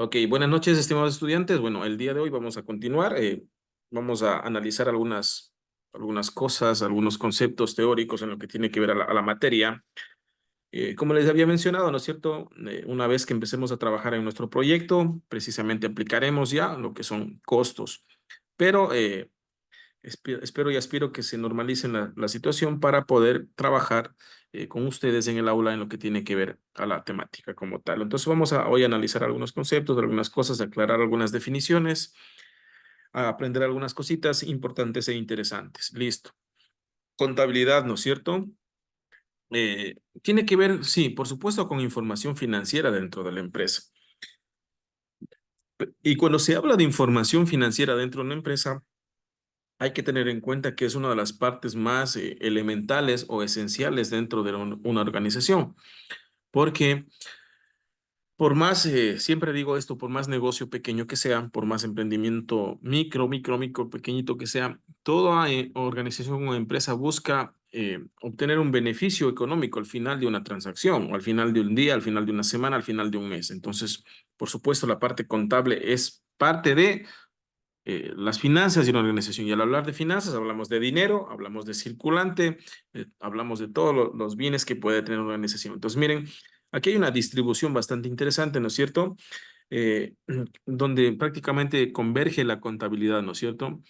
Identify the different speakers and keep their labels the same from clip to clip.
Speaker 1: Ok, buenas noches, estimados estudiantes. Bueno, el día de hoy vamos a continuar. Vamos a analizar algunas cosas, algunos conceptos teóricos en lo que tiene que ver a la materia. Como les había mencionado, ¿no es cierto? Una vez que empecemos a trabajar en nuestro proyecto, precisamente aplicaremos ya lo que son costos. Pero espero y aspiro que se normalice la situación para poder trabajar con ustedes en el aula en lo que tiene que ver a la temática como tal. Entonces vamos a hoy analizar algunos conceptos, algunas cosas, aclarar algunas definiciones, a aprender algunas cositas importantes e interesantes. Listo. Contabilidad, ¿no es cierto? Tiene que ver, sí, por supuesto, con información financiera dentro de la empresa. Y cuando se habla de información financiera dentro de una empresa, hay que tener en cuenta que es una de las partes más elementales o esenciales dentro de una organización, porque por más, siempre digo esto, por más negocio pequeño que sea, por más emprendimiento micro, pequeñito que sea, toda organización o empresa busca obtener un beneficio económico al final de una transacción, o al final de un día, al final de una semana, al final de un mes. Entonces, por supuesto, la parte contable es parte de las finanzas de una organización. Y al hablar de finanzas, hablamos de dinero, hablamos de circulante, hablamos de todos los bienes que puede tener una organización. Entonces, miren, aquí hay una distribución bastante interesante, ¿no es cierto? Eh, donde prácticamente converge la contabilidad, ¿no es cierto?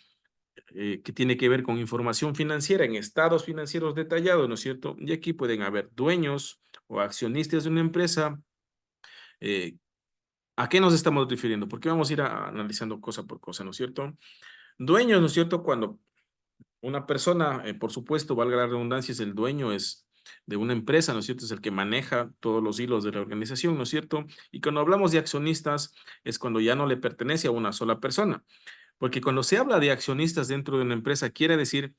Speaker 1: Que tiene que ver con información financiera en estados financieros detallados, ¿no es cierto? Y aquí pueden haber dueños o accionistas de una empresa. eh, ¿A qué nos estamos refiriendo? Porque vamos a ir analizando cosa por cosa, ¿no es cierto? Dueños, ¿no es cierto? Cuando una persona, por supuesto, valga la redundancia, es el dueño, es de una empresa, ¿no es cierto? Es el que maneja todos los hilos de la organización, ¿no es cierto? Y cuando hablamos de accionistas, es cuando ya no le pertenece a una sola persona. Porque cuando se habla de accionistas dentro de una empresa, quiere decir,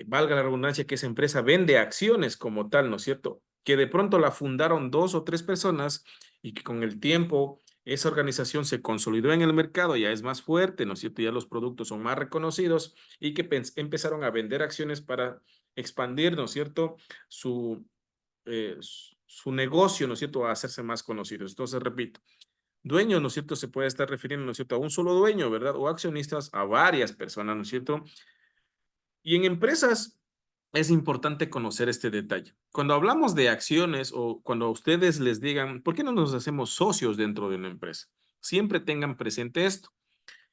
Speaker 1: valga la redundancia, que esa empresa vende acciones como tal, ¿no es cierto? Que de pronto la fundaron dos o tres personas y que con el tiempo esa organización se consolidó en el mercado, ya es más fuerte, ¿no es cierto? Ya los productos son más reconocidos y que empezaron a vender acciones para expandir, ¿no es cierto? Su negocio, ¿no es cierto? A hacerse más conocidos. Entonces, repito, dueño, ¿no es cierto? Se puede estar refiriendo, ¿no es cierto? A un solo dueño, ¿verdad? O accionistas a varias personas, ¿no es cierto? Y en empresas es importante conocer este detalle. Cuando hablamos de acciones o cuando a ustedes les digan, ¿por qué no nos hacemos socios dentro de una empresa? Siempre tengan presente esto.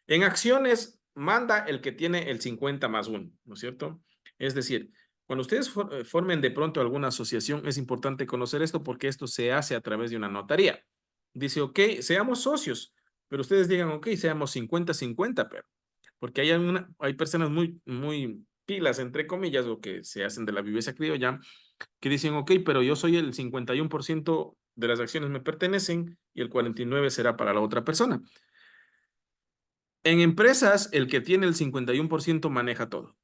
Speaker 1: En acciones manda el que tiene el 50 más uno, ¿no es cierto? Es decir, cuando ustedes formen de pronto alguna asociación, es importante conocer esto porque esto se hace a través de una notaría. Dice, ok, seamos socios, pero ustedes digan, ok, seamos 50-50, pero porque hay personas muy pilas, entre comillas, o que se hacen de la viveza criolla, que dicen, ok, pero yo soy el 51% de las acciones me pertenecen y el 49% será para la otra persona. En empresas, el que tiene el 51% maneja todo.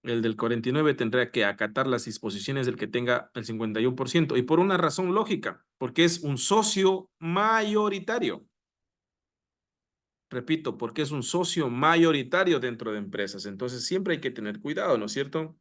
Speaker 1: El del 49% tendrá que acatar las disposiciones del que tenga el 51%, y por una razón lógica, porque es un socio mayoritario. Repito, porque es un socio mayoritario dentro de empresas. Entonces, siempre hay que tener cuidado, ¿no es cierto?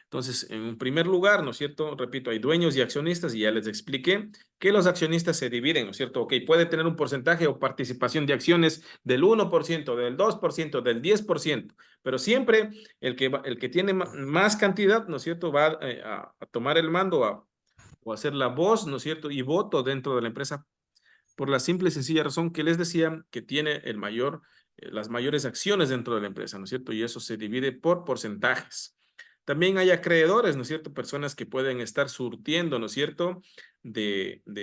Speaker 1: Entonces, en primer lugar, ¿no es cierto? Repito, hay dueños y accionistas y ya les expliqué que los accionistas se dividen, ¿no es cierto? Ok, puede tener un porcentaje o participación de acciones del 1%, del 2%, del 10%, pero siempre el que tiene más cantidad, ¿no es cierto? Va a tomar el mando o a hacer la voz, ¿no es cierto? Y voto dentro de la empresa por la simple y sencilla razón que les decía que tiene las mayores acciones dentro de la empresa, ¿no es cierto? Y eso se divide por porcentajes. También hay acreedores, ¿no es cierto? Personas que pueden estar surtiendo, ¿no es cierto? En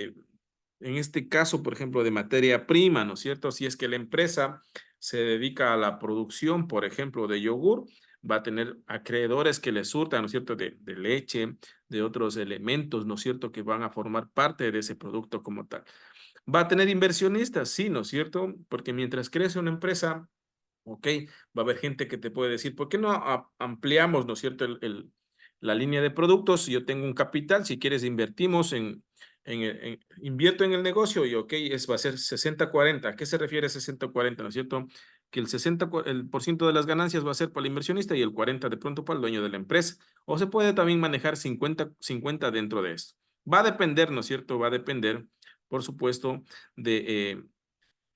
Speaker 1: este caso, por ejemplo, de materia prima, ¿no es cierto? Si es que la empresa se dedica a la producción, por ejemplo, de yogur, va a tener acreedores que le surtan, ¿no es cierto? De leche, de otros elementos, ¿no es cierto? Que van a formar parte de ese producto como tal. ¿Va a tener inversionistas? Sí, ¿no es cierto? Porque mientras crece una empresa, ok, va a haber gente que te puede decir, ¿por qué no ampliamos, ¿no es cierto?, la línea de productos. Si yo tengo un capital, si quieres invertimos invierto en el negocio y ok, va a ser 60-40. ¿A qué se refiere 60-40? ¿No es cierto? Que el por ciento de las ganancias va a ser para el inversionista y el 40 de pronto para el dueño de la empresa. O se puede también manejar 50-50 dentro de esto. Va a depender, ¿no es cierto? Va a depender por supuesto, de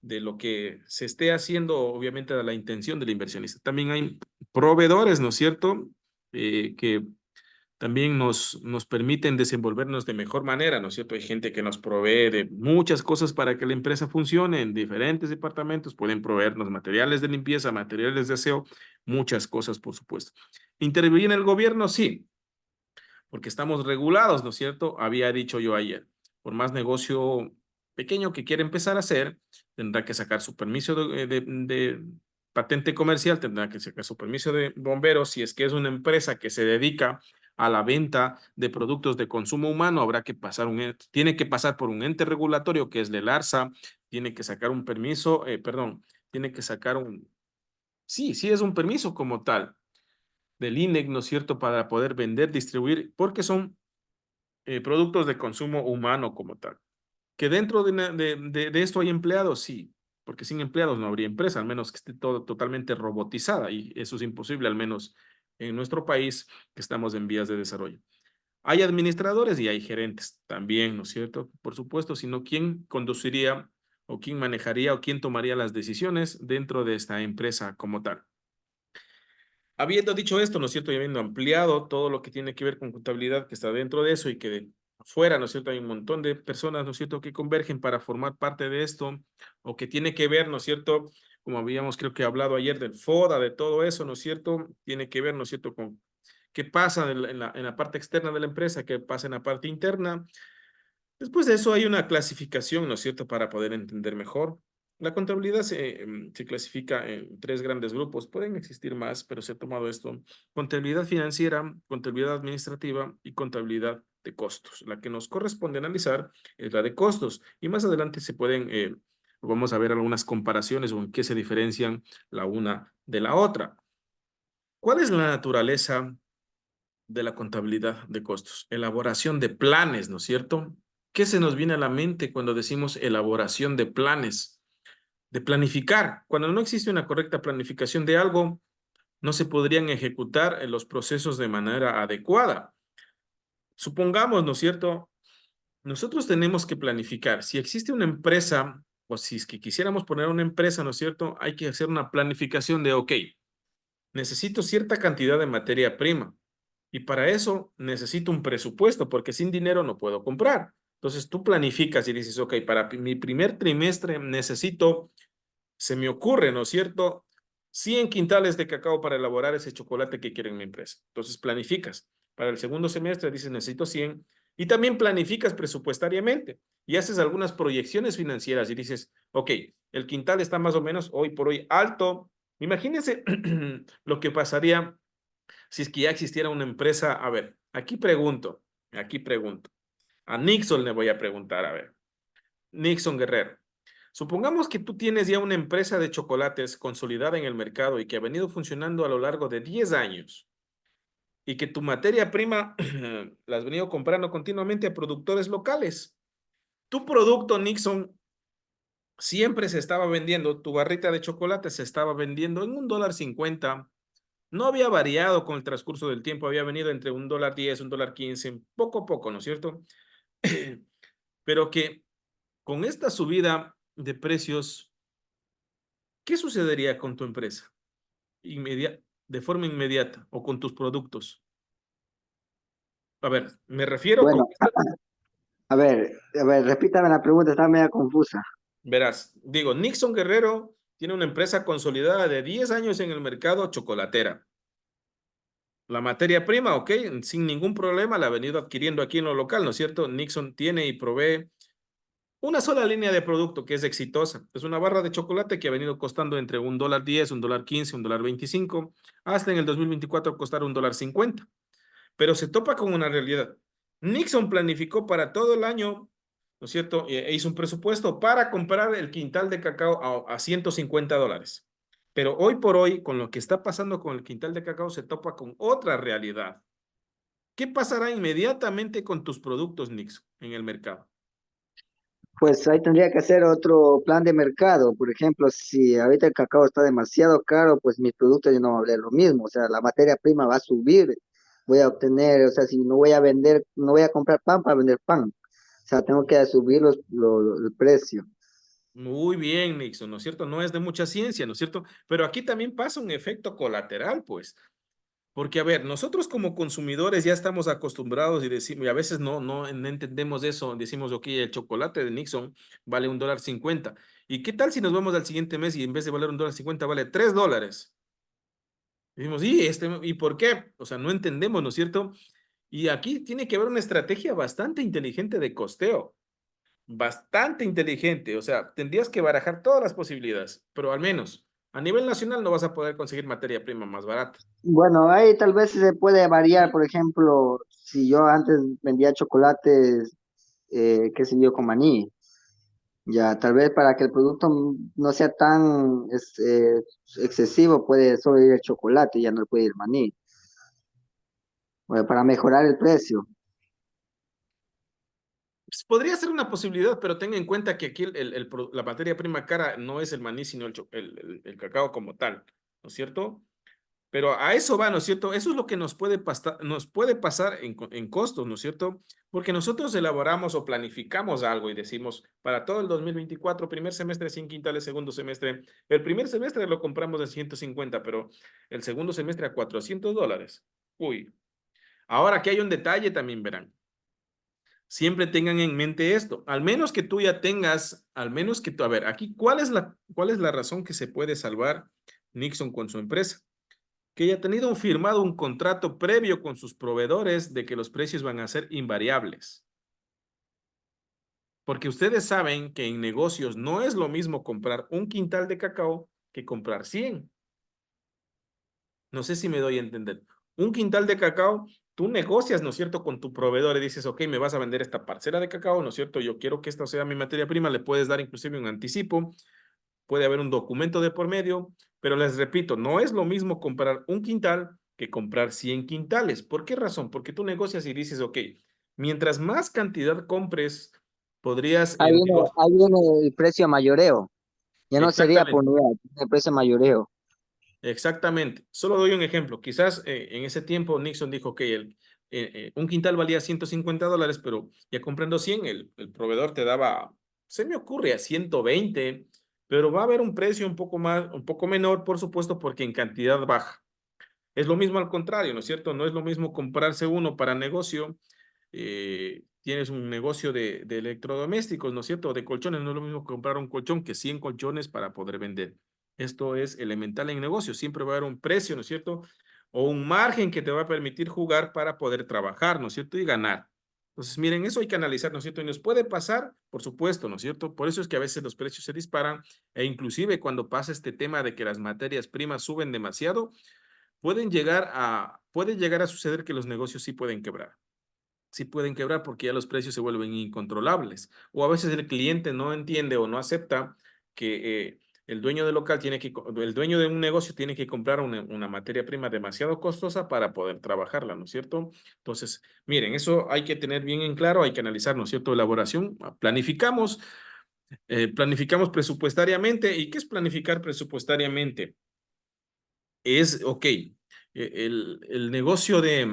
Speaker 1: lo que se esté haciendo, obviamente, de la intención del inversionista. También hay proveedores, ¿no es cierto? Que también nos permiten desenvolvernos de mejor manera, ¿no es cierto? Hay gente que nos provee de muchas cosas para que la empresa funcione en diferentes departamentos, pueden proveernos materiales de limpieza, materiales de aseo, muchas cosas, por supuesto. ¿Interviene el gobierno? Sí, porque estamos regulados, ¿no es cierto? Había dicho yo ayer, por más negocio pequeño que quiera empezar a hacer, tendrá que sacar su permiso de patente comercial, tendrá que sacar su permiso de bomberos. Si es que es una empresa que se dedica a la venta de productos de consumo humano, habrá que pasar tiene que pasar por un ente regulatorio que es el ARSA, tiene que sacar un permiso, perdón, tiene que sacar sí, es un permiso como tal del INEC, ¿no es cierto?, para poder vender, distribuir, porque son productos de consumo humano como tal. Que dentro de esto hay empleados, sí, porque sin empleados no habría empresa, al menos que esté todo totalmente robotizada, y eso es imposible, al menos en nuestro país, que estamos en vías de desarrollo. Hay administradores y hay gerentes también, ¿no es cierto? Por supuesto, sino quién conduciría o quién manejaría o quién tomaría las decisiones dentro de esta empresa como tal. Habiendo dicho esto, ¿no es cierto? Y habiendo ampliado todo lo que tiene que ver con contabilidad que está dentro de eso y que de afuera, ¿no es cierto? Hay un montón de personas, ¿no es cierto?, que convergen para formar parte de esto o que tiene que ver, ¿no es cierto? Como habíamos creo que hablado ayer del FODA, de todo eso, ¿no es cierto? Tiene que ver, ¿no es cierto?, con qué pasa en la parte externa de la empresa, qué pasa en la parte interna. Después de eso hay una clasificación, ¿no es cierto?, para poder entender mejor. La contabilidad se clasifica en tres grandes grupos. Pueden existir más, pero se ha tomado esto. Contabilidad financiera, contabilidad administrativa y contabilidad de costos. La que nos corresponde analizar es la de costos. Y más adelante vamos a ver algunas comparaciones o en qué se diferencian la una de la otra. ¿Cuál es la naturaleza de la contabilidad de costos? Elaboración de planes, ¿no es cierto? ¿Qué se nos viene a la mente cuando decimos elaboración de planes? De planificar. Cuando no existe una correcta planificación de algo, no se podrían ejecutar los procesos de manera adecuada. Supongamos, ¿no es cierto? Nosotros tenemos que planificar. Si existe una empresa o si es que quisiéramos poner una empresa, ¿no es cierto? Hay que hacer una planificación de, ok, necesito cierta cantidad de materia prima. Y para eso necesito un presupuesto, porque sin dinero no puedo comprar. Entonces tú planificas y dices, ok, para mi primer trimestre necesito, se me ocurre, ¿no es cierto?, 100 quintales de cacao para elaborar ese chocolate que quiere mi empresa. Entonces planificas. Para el segundo semestre dices, necesito 100. Y también planificas presupuestariamente y haces algunas proyecciones financieras y dices, ok, el quintal está más o menos hoy por hoy alto. Imagínense lo que pasaría si es que ya existiera una empresa. A ver, aquí pregunto. A Nixon le voy a preguntar, a ver. Nixon Guerrero. Supongamos que tú tienes ya una empresa de chocolates consolidada en el mercado y que ha venido funcionando a lo largo de 10 años y que tu materia prima la has venido comprando continuamente a productores locales. Tu producto, Nixon, siempre se estaba vendiendo, tu barrita de chocolate se estaba vendiendo en $1.50. No había variado con el transcurso del tiempo, había venido entre $1.10, $1.15, poco a poco, ¿no es cierto? Pero que con esta subida de precios, ¿qué sucedería con tu empresa? De forma inmediata o con tus productos. A ver, me refiero con
Speaker 2: Bueno, a ver, repítame la pregunta, está media confusa.
Speaker 1: verás, digo, Nixon Guerrero tiene una empresa consolidada de 10 años en el mercado chocolatera. La materia prima, ok, sin ningún problema la ha venido adquiriendo aquí en lo local, ¿no es cierto? Nixon tiene y provee una sola línea de producto que es exitosa. Es una barra de chocolate que ha venido costando entre $1.10, $1.15, $1.25, hasta en el 2024 costar $1.50. Pero se topa con una realidad. Nixon planificó para todo el año, ¿no es cierto? E hizo un presupuesto para comprar el quintal de cacao a $150. Pero hoy por hoy, con lo que está pasando con el quintal de cacao, se topa con otra realidad. ¿Qué pasará inmediatamente con tus productos, Nixon, en el mercado?
Speaker 2: Pues ahí tendría que hacer otro plan de mercado. Por ejemplo, si ahorita el cacao está demasiado caro, pues mis productos ya no van a valer lo mismo. O sea, la materia prima va a subir. Voy a obtener, o sea, si no voy a vender, no voy a comprar pan para vender pan. O sea, tengo que subir el precio.
Speaker 1: Muy bien, Nixon, ¿no es cierto? No es de mucha ciencia, ¿no es cierto? Pero aquí también pasa un efecto colateral, pues. Porque, a ver, nosotros como consumidores ya estamos acostumbrados y decimos, y a veces no entendemos eso, decimos, ok, el chocolate de Nixon vale $1.50. ¿Y qué tal si nos vamos al siguiente mes y en vez de valer $1.50 vale $3? Decimos, ¿y por qué? O sea, no entendemos, ¿no es cierto? Y aquí tiene que haber una estrategia bastante inteligente de costeo, bastante inteligente. O sea, tendrías que barajar todas las posibilidades, pero al menos a nivel nacional no vas a poder conseguir materia prima más barata.
Speaker 2: Bueno, ahí tal vez se puede variar, por ejemplo, si yo antes vendía chocolates, qué sé yo, con maní, ya tal vez para que el producto no sea tan excesivo, puede solo ir el chocolate, ya no puede ir maní, bueno, para mejorar el precio.
Speaker 1: Pues, podría ser una posibilidad, pero tenga en cuenta que aquí la materia prima cara no es el maní, sino el cacao como tal, ¿no es cierto? Pero a eso va, ¿no es cierto? Eso es lo que nos puede pasar en costos, ¿no es cierto? Porque nosotros elaboramos o planificamos algo y decimos, para todo el 2024, primer semestre 100 quintales, segundo semestre, el primer semestre lo compramos en 150, pero el segundo semestre a $400. Uy, ahora aquí hay un detalle también, verán. Siempre tengan en mente esto, al menos que tú ya tengas, al menos que tú, a ver, aquí, cuál es la razón que se puede salvar Nixon con su empresa? Que haya tenido firmado un contrato previo con sus proveedores de que los precios van a ser invariables. Porque ustedes saben que en negocios no es lo mismo comprar un quintal de cacao que comprar 100. No sé si me doy a entender. Un quintal de cacao, tú negocias, ¿no es cierto?, con tu proveedor y dices, ok, me vas a vender esta parcela de cacao, ¿no es cierto? Yo quiero que esta sea mi materia prima, le puedes dar inclusive un anticipo, puede haber un documento de por medio, pero les repito, no es lo mismo comprar un quintal que comprar 100 quintales. ¿Por qué razón? Porque tú negocias y dices, ok, mientras más cantidad compres, podrías en negocio.
Speaker 2: Ahí viene el precio mayoreo, ya no sería por
Speaker 1: Exactamente.
Speaker 2: unidad, el precio mayoreo.
Speaker 1: Exactamente. Solo doy un ejemplo. Quizás en ese tiempo Nixon dijo que un quintal valía $150, pero ya comprando 100, el proveedor te daba, se me ocurre, a 120, pero va a haber un precio un poco más, un poco menor, por supuesto, porque en cantidad baja. Es lo mismo al contrario, ¿no es cierto? No es lo mismo comprarse uno para negocio. Tienes un negocio de electrodomésticos, ¿no es cierto? De colchones, no es lo mismo comprar un colchón que 100 colchones para poder vender. Esto es elemental en negocio. Siempre va a haber un precio, ¿no es cierto? O un margen que te va a permitir jugar para poder trabajar, ¿no es cierto? Y ganar. Entonces, miren, eso hay que analizar, ¿no es cierto? Y nos puede pasar, por supuesto, ¿no es cierto? Por eso es que a veces los precios se disparan e inclusive cuando pasa este tema de que las materias primas suben demasiado, puede llegar a suceder que los negocios sí pueden quebrar porque ya los precios se vuelven incontrolables. O a veces el cliente no entiende o no acepta que el dueño de un negocio tiene que comprar una materia prima demasiado costosa para poder trabajarla, ¿no es cierto? Entonces, miren, eso hay que tener bien en claro, hay que analizar, ¿no es cierto? Elaboración, planificamos presupuestariamente. ¿Y qué es planificar presupuestariamente? Es, ok, el negocio de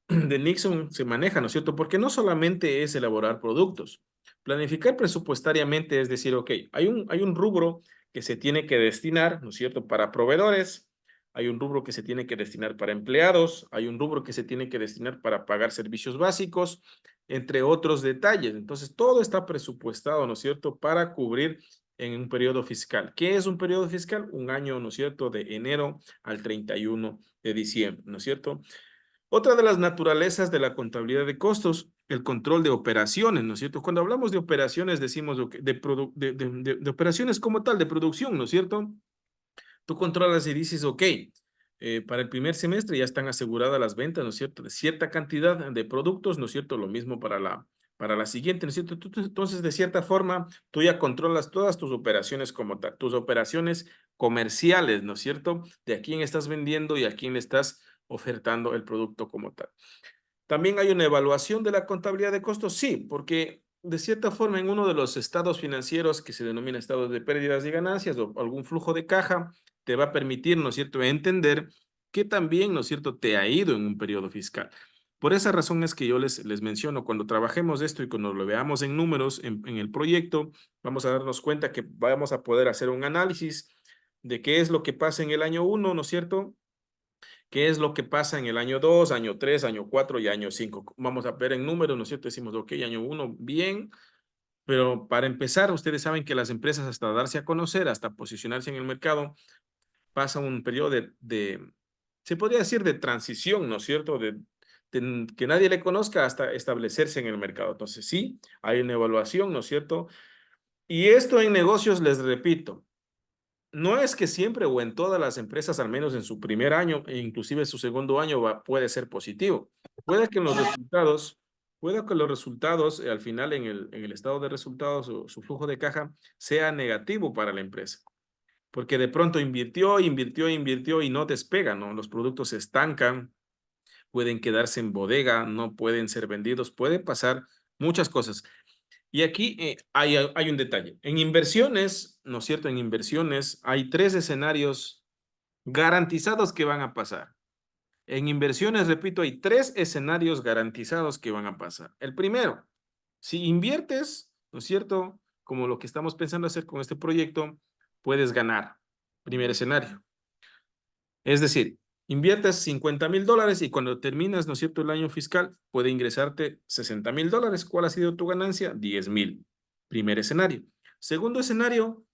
Speaker 1: Nixon se maneja, ¿no es cierto? Porque no solamente es elaborar productos. Planificar presupuestariamente es decir, ok, hay un rubro que se tiene que destinar, ¿no es cierto?, para proveedores, hay un rubro que se tiene que destinar para empleados, hay un rubro que se tiene que destinar para pagar servicios básicos, entre otros detalles. Entonces, todo está presupuestado, ¿no es cierto?, para cubrir en un periodo fiscal. ¿Qué es un periodo fiscal? Un año, ¿no es cierto?, de enero al 31 de diciembre, ¿no es cierto? Otra de las naturalezas de la contabilidad de costos, el control de operaciones, ¿no es cierto? Cuando hablamos de operaciones, decimos de operaciones como tal, de producción, ¿no es cierto? Tú controlas y dices, ok, para el primer semestre ya están aseguradas las ventas, ¿no es cierto? De cierta cantidad de productos, ¿no es cierto? Lo mismo para la siguiente, ¿no es cierto? Entonces, de cierta forma, tú ya controlas todas tus operaciones como tal, tus operaciones comerciales, ¿no es cierto? De a quién estás vendiendo y a quién le estás ofertando el producto como tal. También hay una evaluación de la contabilidad de costos, sí, porque de cierta forma en uno de los estados financieros que se denomina estados de pérdidas y ganancias o algún flujo de caja, te va a permitir, ¿no es cierto?, entender que también, ¿no es cierto?, te ha ido en un periodo fiscal. Por esa razón es que yo les menciono, cuando trabajemos esto y cuando lo veamos en números en el proyecto, vamos a darnos cuenta que vamos a poder hacer un análisis de qué es lo que pasa en el año 1, ¿no es cierto? ¿Qué es lo que pasa en el año 2, año 3, año 4 y año 5? Vamos a ver en números, ¿no es cierto? Decimos, ok, año 1, bien, pero para empezar, ustedes saben que las empresas hasta darse a conocer, hasta posicionarse en el mercado, pasa un periodo se podría decir de transición, ¿no es cierto? De que nadie le conozca hasta establecerse en el mercado. Entonces, sí, hay una evaluación, ¿no es cierto? Y esto en negocios, les repito, no es que siempre o en todas las empresas, al menos en su primer año e inclusive su segundo año, puede ser positivo. Puede que los resultados, puede que los resultados al final en el estado de resultados o su flujo de caja sea negativo para la empresa. Porque de pronto invirtió y no despega, ¿no? Los productos se estancan, pueden quedarse en bodega, no pueden ser vendidos, puede pasar muchas cosas. Y aquí hay un detalle. En inversiones, ¿no es cierto? En inversiones hay tres escenarios garantizados que van a pasar. En inversiones, repito, hay tres escenarios garantizados que van a pasar. El primero, si inviertes, ¿no es cierto? Como lo que estamos pensando hacer con este proyecto, puedes ganar. Primer escenario. Es decir, inviertes $50,000 y cuando terminas, ¿no es cierto?, el año fiscal, puede ingresarte $60,000. ¿Cuál ha sido tu ganancia? 10,000. Primer escenario. Segundo escenario,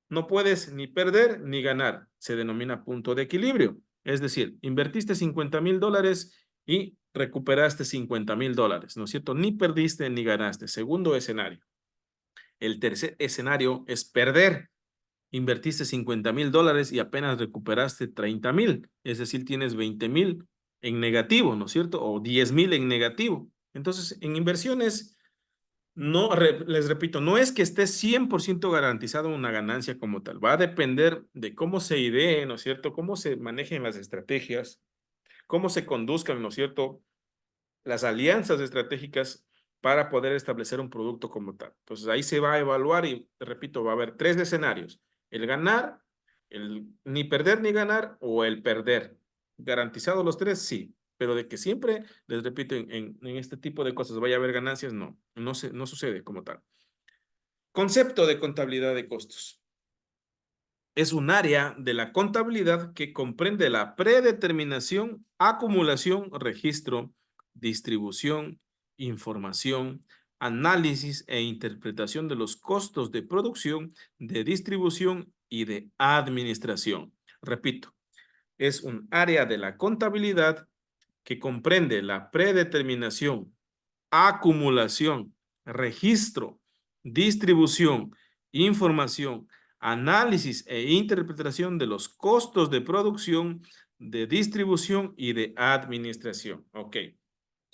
Speaker 1: no puedes ni perder ni ganar. Se denomina punto de equilibrio. Es decir, invertiste $50,000 y recuperaste $50,000, ¿no es cierto? Ni perdiste ni ganaste. Segundo escenario. El tercer escenario es perder. Invertiste $50,000 y apenas recuperaste 30,000. Es decir, tienes 20,000 en negativo, ¿no es cierto? O 10,000 en negativo. Entonces, en inversiones no, les repito, no es que esté 100% garantizado una ganancia como tal. Va a depender de cómo se idee, ¿no es cierto? Cómo se manejen las estrategias, cómo se conduzcan, ¿no es cierto? Las alianzas estratégicas para poder establecer un producto como tal. Entonces ahí se va a evaluar y, repito, va a haber tres escenarios. El ganar, el ni perder ni ganar o el perder. ¿Garantizados los tres? Sí. Pero de que siempre, les repito, en este tipo de cosas vaya a haber ganancias, no sucede como tal. Concepto de contabilidad de costos. Es un área de la contabilidad que comprende la predeterminación, acumulación, registro, distribución, información, análisis e interpretación de los costos de producción, de distribución y de administración. Repito, es un área de la contabilidad que comprende la predeterminación, acumulación, registro, distribución, información, análisis e interpretación de los costos de producción, de distribución y de administración. Ok.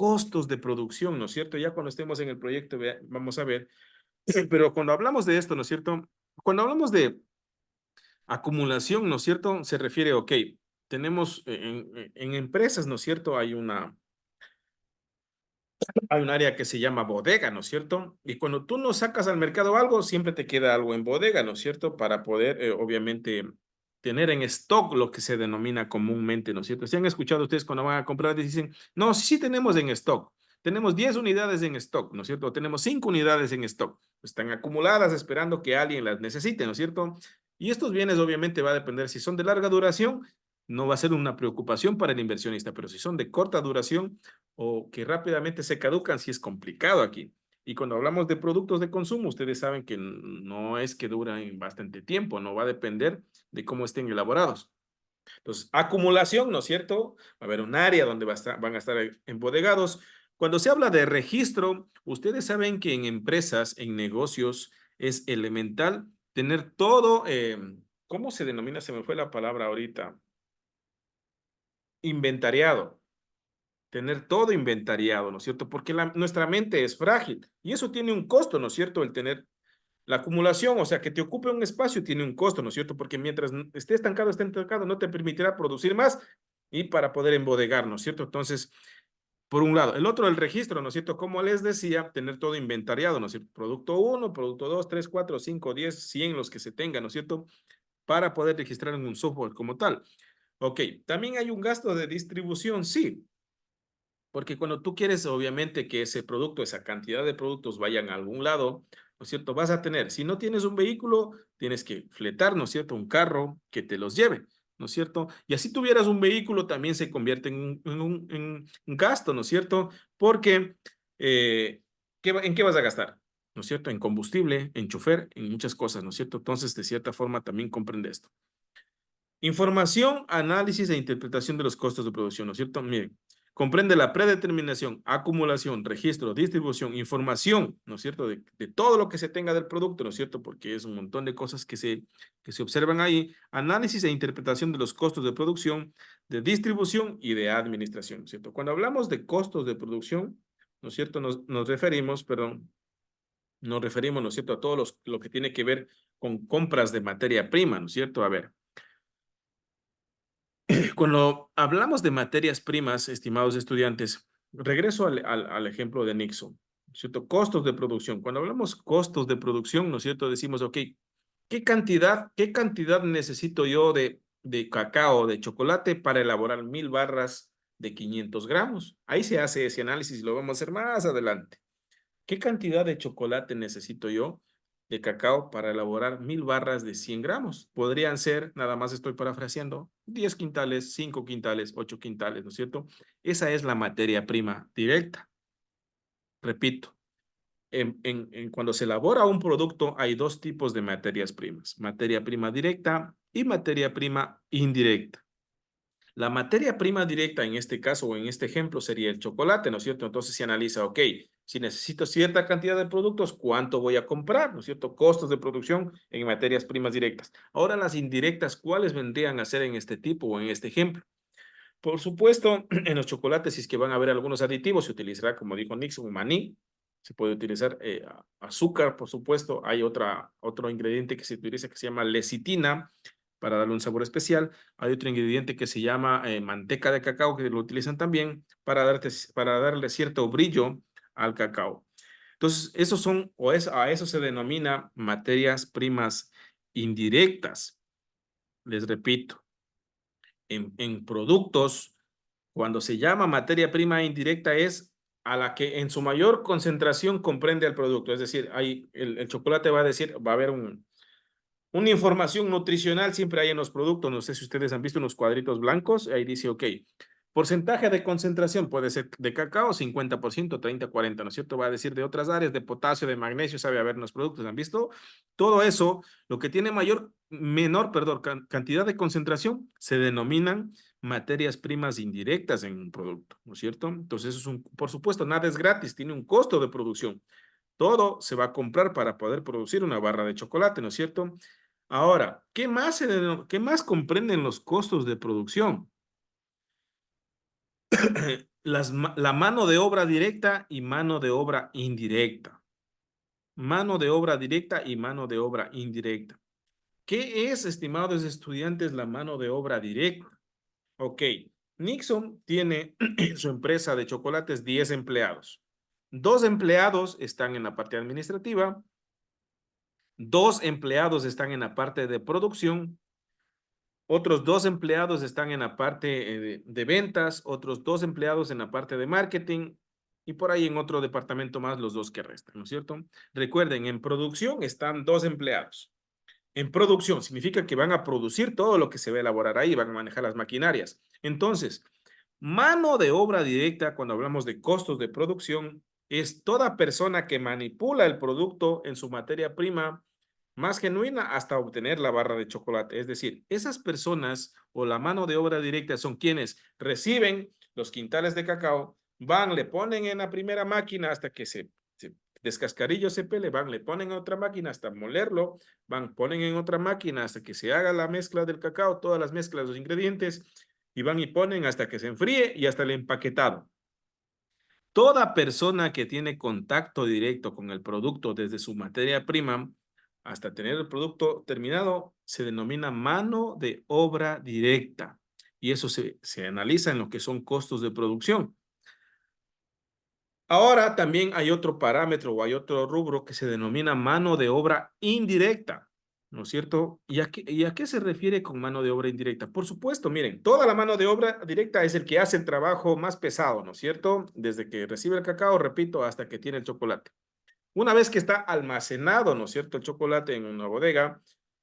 Speaker 1: Costos de producción, ¿no es cierto? Ya cuando estemos en el proyecto vamos a ver. Pero cuando hablamos de esto, ¿no es cierto? Cuando hablamos de acumulación, ¿no es cierto? Se refiere, ok, tenemos en empresas, ¿no es cierto? Hay un área que se llama bodega, ¿no es cierto? Y cuando tú no sacas al mercado algo, siempre te queda algo en bodega, ¿no es cierto? Para poder, obviamente, tener en stock lo que se denomina comúnmente, ¿no es cierto? Si han escuchado ustedes cuando van a comprar, dicen, no, sí tenemos en stock. Tenemos 10 unidades en stock, ¿no es cierto? Tenemos 5 unidades en stock. Están acumuladas esperando que alguien las necesite, ¿no es cierto? Y estos bienes obviamente va a depender si son de larga duración, no va a ser una preocupación para el inversionista, pero si son de corta duración, o que rápidamente se caducan, si es complicado aquí. Y cuando hablamos de productos de consumo, ustedes saben que no es que duran bastante tiempo, no va a depender de cómo estén elaborados. Entonces, acumulación, ¿no es cierto? Va a haber un área donde van a estar embodegados. Cuando se habla de registro, ustedes saben que en empresas, en negocios, es elemental tener todo, ¿cómo se denomina? Se me fue la palabra ahorita. Inventariado, tener todo inventariado, ¿no es cierto? Porque nuestra mente es frágil y eso tiene un costo, ¿no es cierto? El tener la acumulación, o sea, que te ocupe un espacio tiene un costo, ¿no es cierto? Porque mientras esté estancado, no te permitirá producir más y para poder embodegar, ¿no es cierto? Entonces, por un lado. El otro, el registro, ¿no es cierto? Como les decía, tener todo inventariado, ¿no es cierto? Producto 1, producto 2, 3, 4, 5, 10, 100, los que se tengan, ¿no es cierto? Para poder registrar en un software como tal. Ok, también hay un gasto de distribución, sí. Porque cuando tú quieres, obviamente, que ese producto, esa cantidad de productos vayan a algún lado, ¿no es cierto? Vas a tener, si no tienes un vehículo, tienes que fletar, ¿no es cierto? Un carro que te los lleve, ¿no es cierto? Y así tuvieras un vehículo, también se convierte en un gasto, ¿no es cierto? Porque, ¿en qué vas a gastar? ¿No es cierto? En combustible, en chofer, en muchas cosas, ¿no es cierto? Entonces, de cierta forma, también comprende esto. Información, análisis e interpretación de los costos de producción, ¿no es cierto? Miren, comprende la predeterminación, acumulación, registro, distribución, información, ¿no es cierto? De todo lo que se tenga del producto, ¿no es cierto? Porque es un montón de cosas que se observan ahí. Análisis e interpretación de los costos de producción, de distribución y de administración, ¿no es cierto? Cuando hablamos de costos de producción, ¿no es cierto? Nos referimos, perdón, nos referimos, ¿no es cierto? A todo lo que tiene que ver con compras de materia prima, ¿no es cierto? A ver. Cuando hablamos de materias primas, estimados estudiantes, regreso al ejemplo de Nixon, ¿cierto? Costos de producción. Cuando hablamos costos de producción, ¿no es cierto? Decimos, ok, ¿qué cantidad necesito yo de cacao, de chocolate para elaborar 1000 barras de 500 gramos? Ahí se hace ese análisis y lo vamos a hacer más adelante. ¿Qué cantidad de chocolate necesito yo de cacao para elaborar 1000 barras de 100 gramos? Podrían ser, nada más estoy parafraseando, 10 quintales, 5 quintales, 8 quintales, ¿no es cierto? Esa es la materia prima directa. Repito, cuando se elabora un producto hay dos tipos de materias primas, materia prima directa y materia prima indirecta. La materia prima directa en este caso o en este ejemplo sería el chocolate, ¿no es cierto? Entonces se analiza, ok, si necesito cierta cantidad de productos, ¿cuánto voy a comprar? ¿No es cierto? Costos de producción en materias primas directas. Ahora las indirectas, ¿cuáles vendrían a ser en este tipo o en este ejemplo? Por supuesto, en los chocolates, si es que van a haber algunos aditivos, se utilizará, como dijo Nixon, maní. Se puede utilizar azúcar, por supuesto. Hay otro ingrediente que se utiliza que se llama lecitina para darle un sabor especial. Hay otro ingrediente que se llama manteca de cacao que lo utilizan también para darle cierto brillo al cacao. Entonces, a eso se denomina materias primas indirectas. Les repito, en productos, cuando se llama materia prima indirecta es a la que en su mayor concentración comprende el producto. Es decir, el chocolate va a decir, va a haber una información nutricional, siempre hay en los productos. No sé si ustedes han visto unos cuadritos blancos, ahí dice, ok, porcentaje de concentración puede ser de cacao, 50%, 30, 40, ¿no es cierto? Va a decir de otras áreas, de potasio, de magnesio, sabe haber en los productos, ¿han visto? Todo eso, lo que tiene menor, perdón, cantidad de concentración, se denominan materias primas indirectas en un producto, ¿no es cierto? Entonces, por supuesto, nada es gratis, tiene un costo de producción. Todo se va a comprar para poder producir una barra de chocolate, ¿no es cierto? Ahora, ¿qué más comprenden los costos de producción? La mano de obra directa y mano de obra indirecta. Mano de obra directa y mano de obra indirecta. ¿Qué es, estimados estudiantes, la mano de obra directa? Ok, Nixon tiene en su empresa de chocolates 10 empleados. 2 empleados están en la parte administrativa, 2 empleados están en la parte de producción, otros 2 empleados están en la parte de ventas, otros 2 empleados en la parte de marketing y por ahí en otro departamento más los dos que restan, ¿no es cierto? Recuerden, en producción están 2 empleados. En producción significa que van a producir todo lo que se va a elaborar ahí, van a manejar las maquinarias. Entonces, mano de obra directa, cuando hablamos de costos de producción, es toda persona que manipula el producto en su materia prima más genuina hasta obtener la barra de chocolate. Es decir, esas personas o la mano de obra directa son quienes reciben los quintales de cacao, van, le ponen en la primera máquina hasta que se descascarillo se pele, van, le ponen en otra máquina hasta molerlo, van, ponen en otra máquina hasta que se haga la mezcla del cacao, todas las mezclas, los ingredientes, y van y ponen hasta que se enfríe y hasta el empaquetado. Toda persona que tiene contacto directo con el producto desde su materia prima hasta tener el producto terminado se denomina mano de obra directa y eso se analiza en lo que son costos de producción. Ahora también hay otro parámetro o hay otro rubro que se denomina mano de obra indirecta. ¿no es cierto? Y a qué se refiere con mano de obra indirecta? Por supuesto, miren, toda la mano de obra directa es el que hace el trabajo más pesado, ¿no es cierto? Desde que recibe el cacao, repito, hasta que tiene el chocolate. Una vez que está almacenado, ¿no es cierto?, el chocolate en una bodega,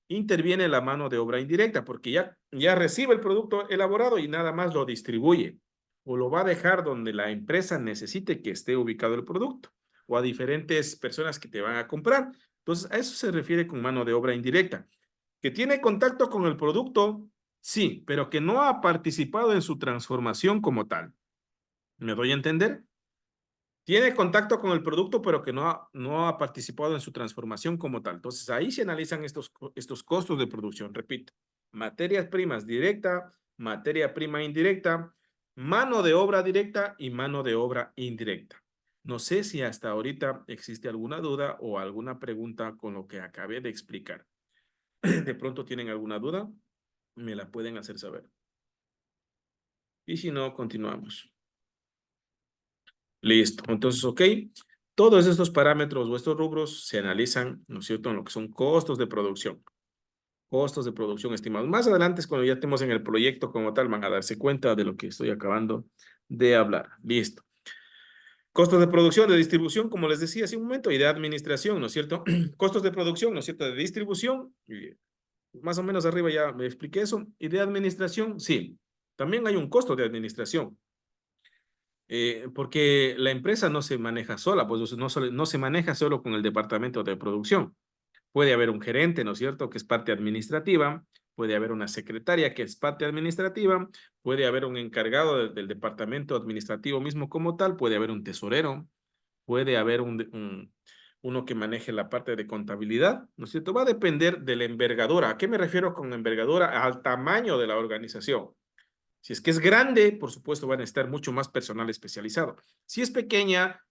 Speaker 1: interviene la mano de obra indirecta, porque ya recibe el producto elaborado y nada más lo distribuye, o lo va a dejar donde la empresa necesite que esté ubicado el producto, o a diferentes personas que te van a comprar. Entonces, a eso se refiere con mano de obra indirecta. ¿Que tiene contacto con el producto? Sí, pero que no ha participado en su transformación como tal. ¿Me doy a entender? Tiene contacto con el producto, pero que no ha participado en su transformación como tal. Entonces, ahí se analizan estos costos de producción. Repito, materias primas directa, materia prima indirecta, mano de obra directa y mano de obra indirecta. No sé si hasta ahorita existe alguna duda o alguna pregunta con lo que acabé de explicar. De pronto tienen alguna duda, me la pueden hacer saber. Y si no, continuamos. Listo. Entonces, ok. Todos estos parámetros o estos rubros se analizan, ¿no es cierto?, en lo que son costos de producción. Costos de producción estimados. Más adelante, cuando ya estemos en el proyecto como tal, van a darse cuenta de lo que estoy acabando de hablar. Listo. Costos de producción, de distribución, como les decía hace un momento, y de administración, ¿no es cierto? Costos de producción, ¿no es cierto?, de distribución, y más o menos arriba ya me expliqué eso. Y de administración, sí. También hay un costo de administración. Porque la empresa no se maneja sola, pues no se maneja solo con el departamento de producción. Puede haber un gerente, ¿no es cierto?, que es parte administrativa, puede haber una secretaria que es parte administrativa, puede haber un encargado del departamento administrativo mismo como tal, puede haber un tesorero, puede haber uno que maneje la parte de contabilidad, ¿no es cierto? Va a depender de la envergadura. ¿A qué me refiero con envergadura? Al tamaño de la organización. Si es que es grande, por supuesto, van a estar mucho más personal especializado. Si es pequeña,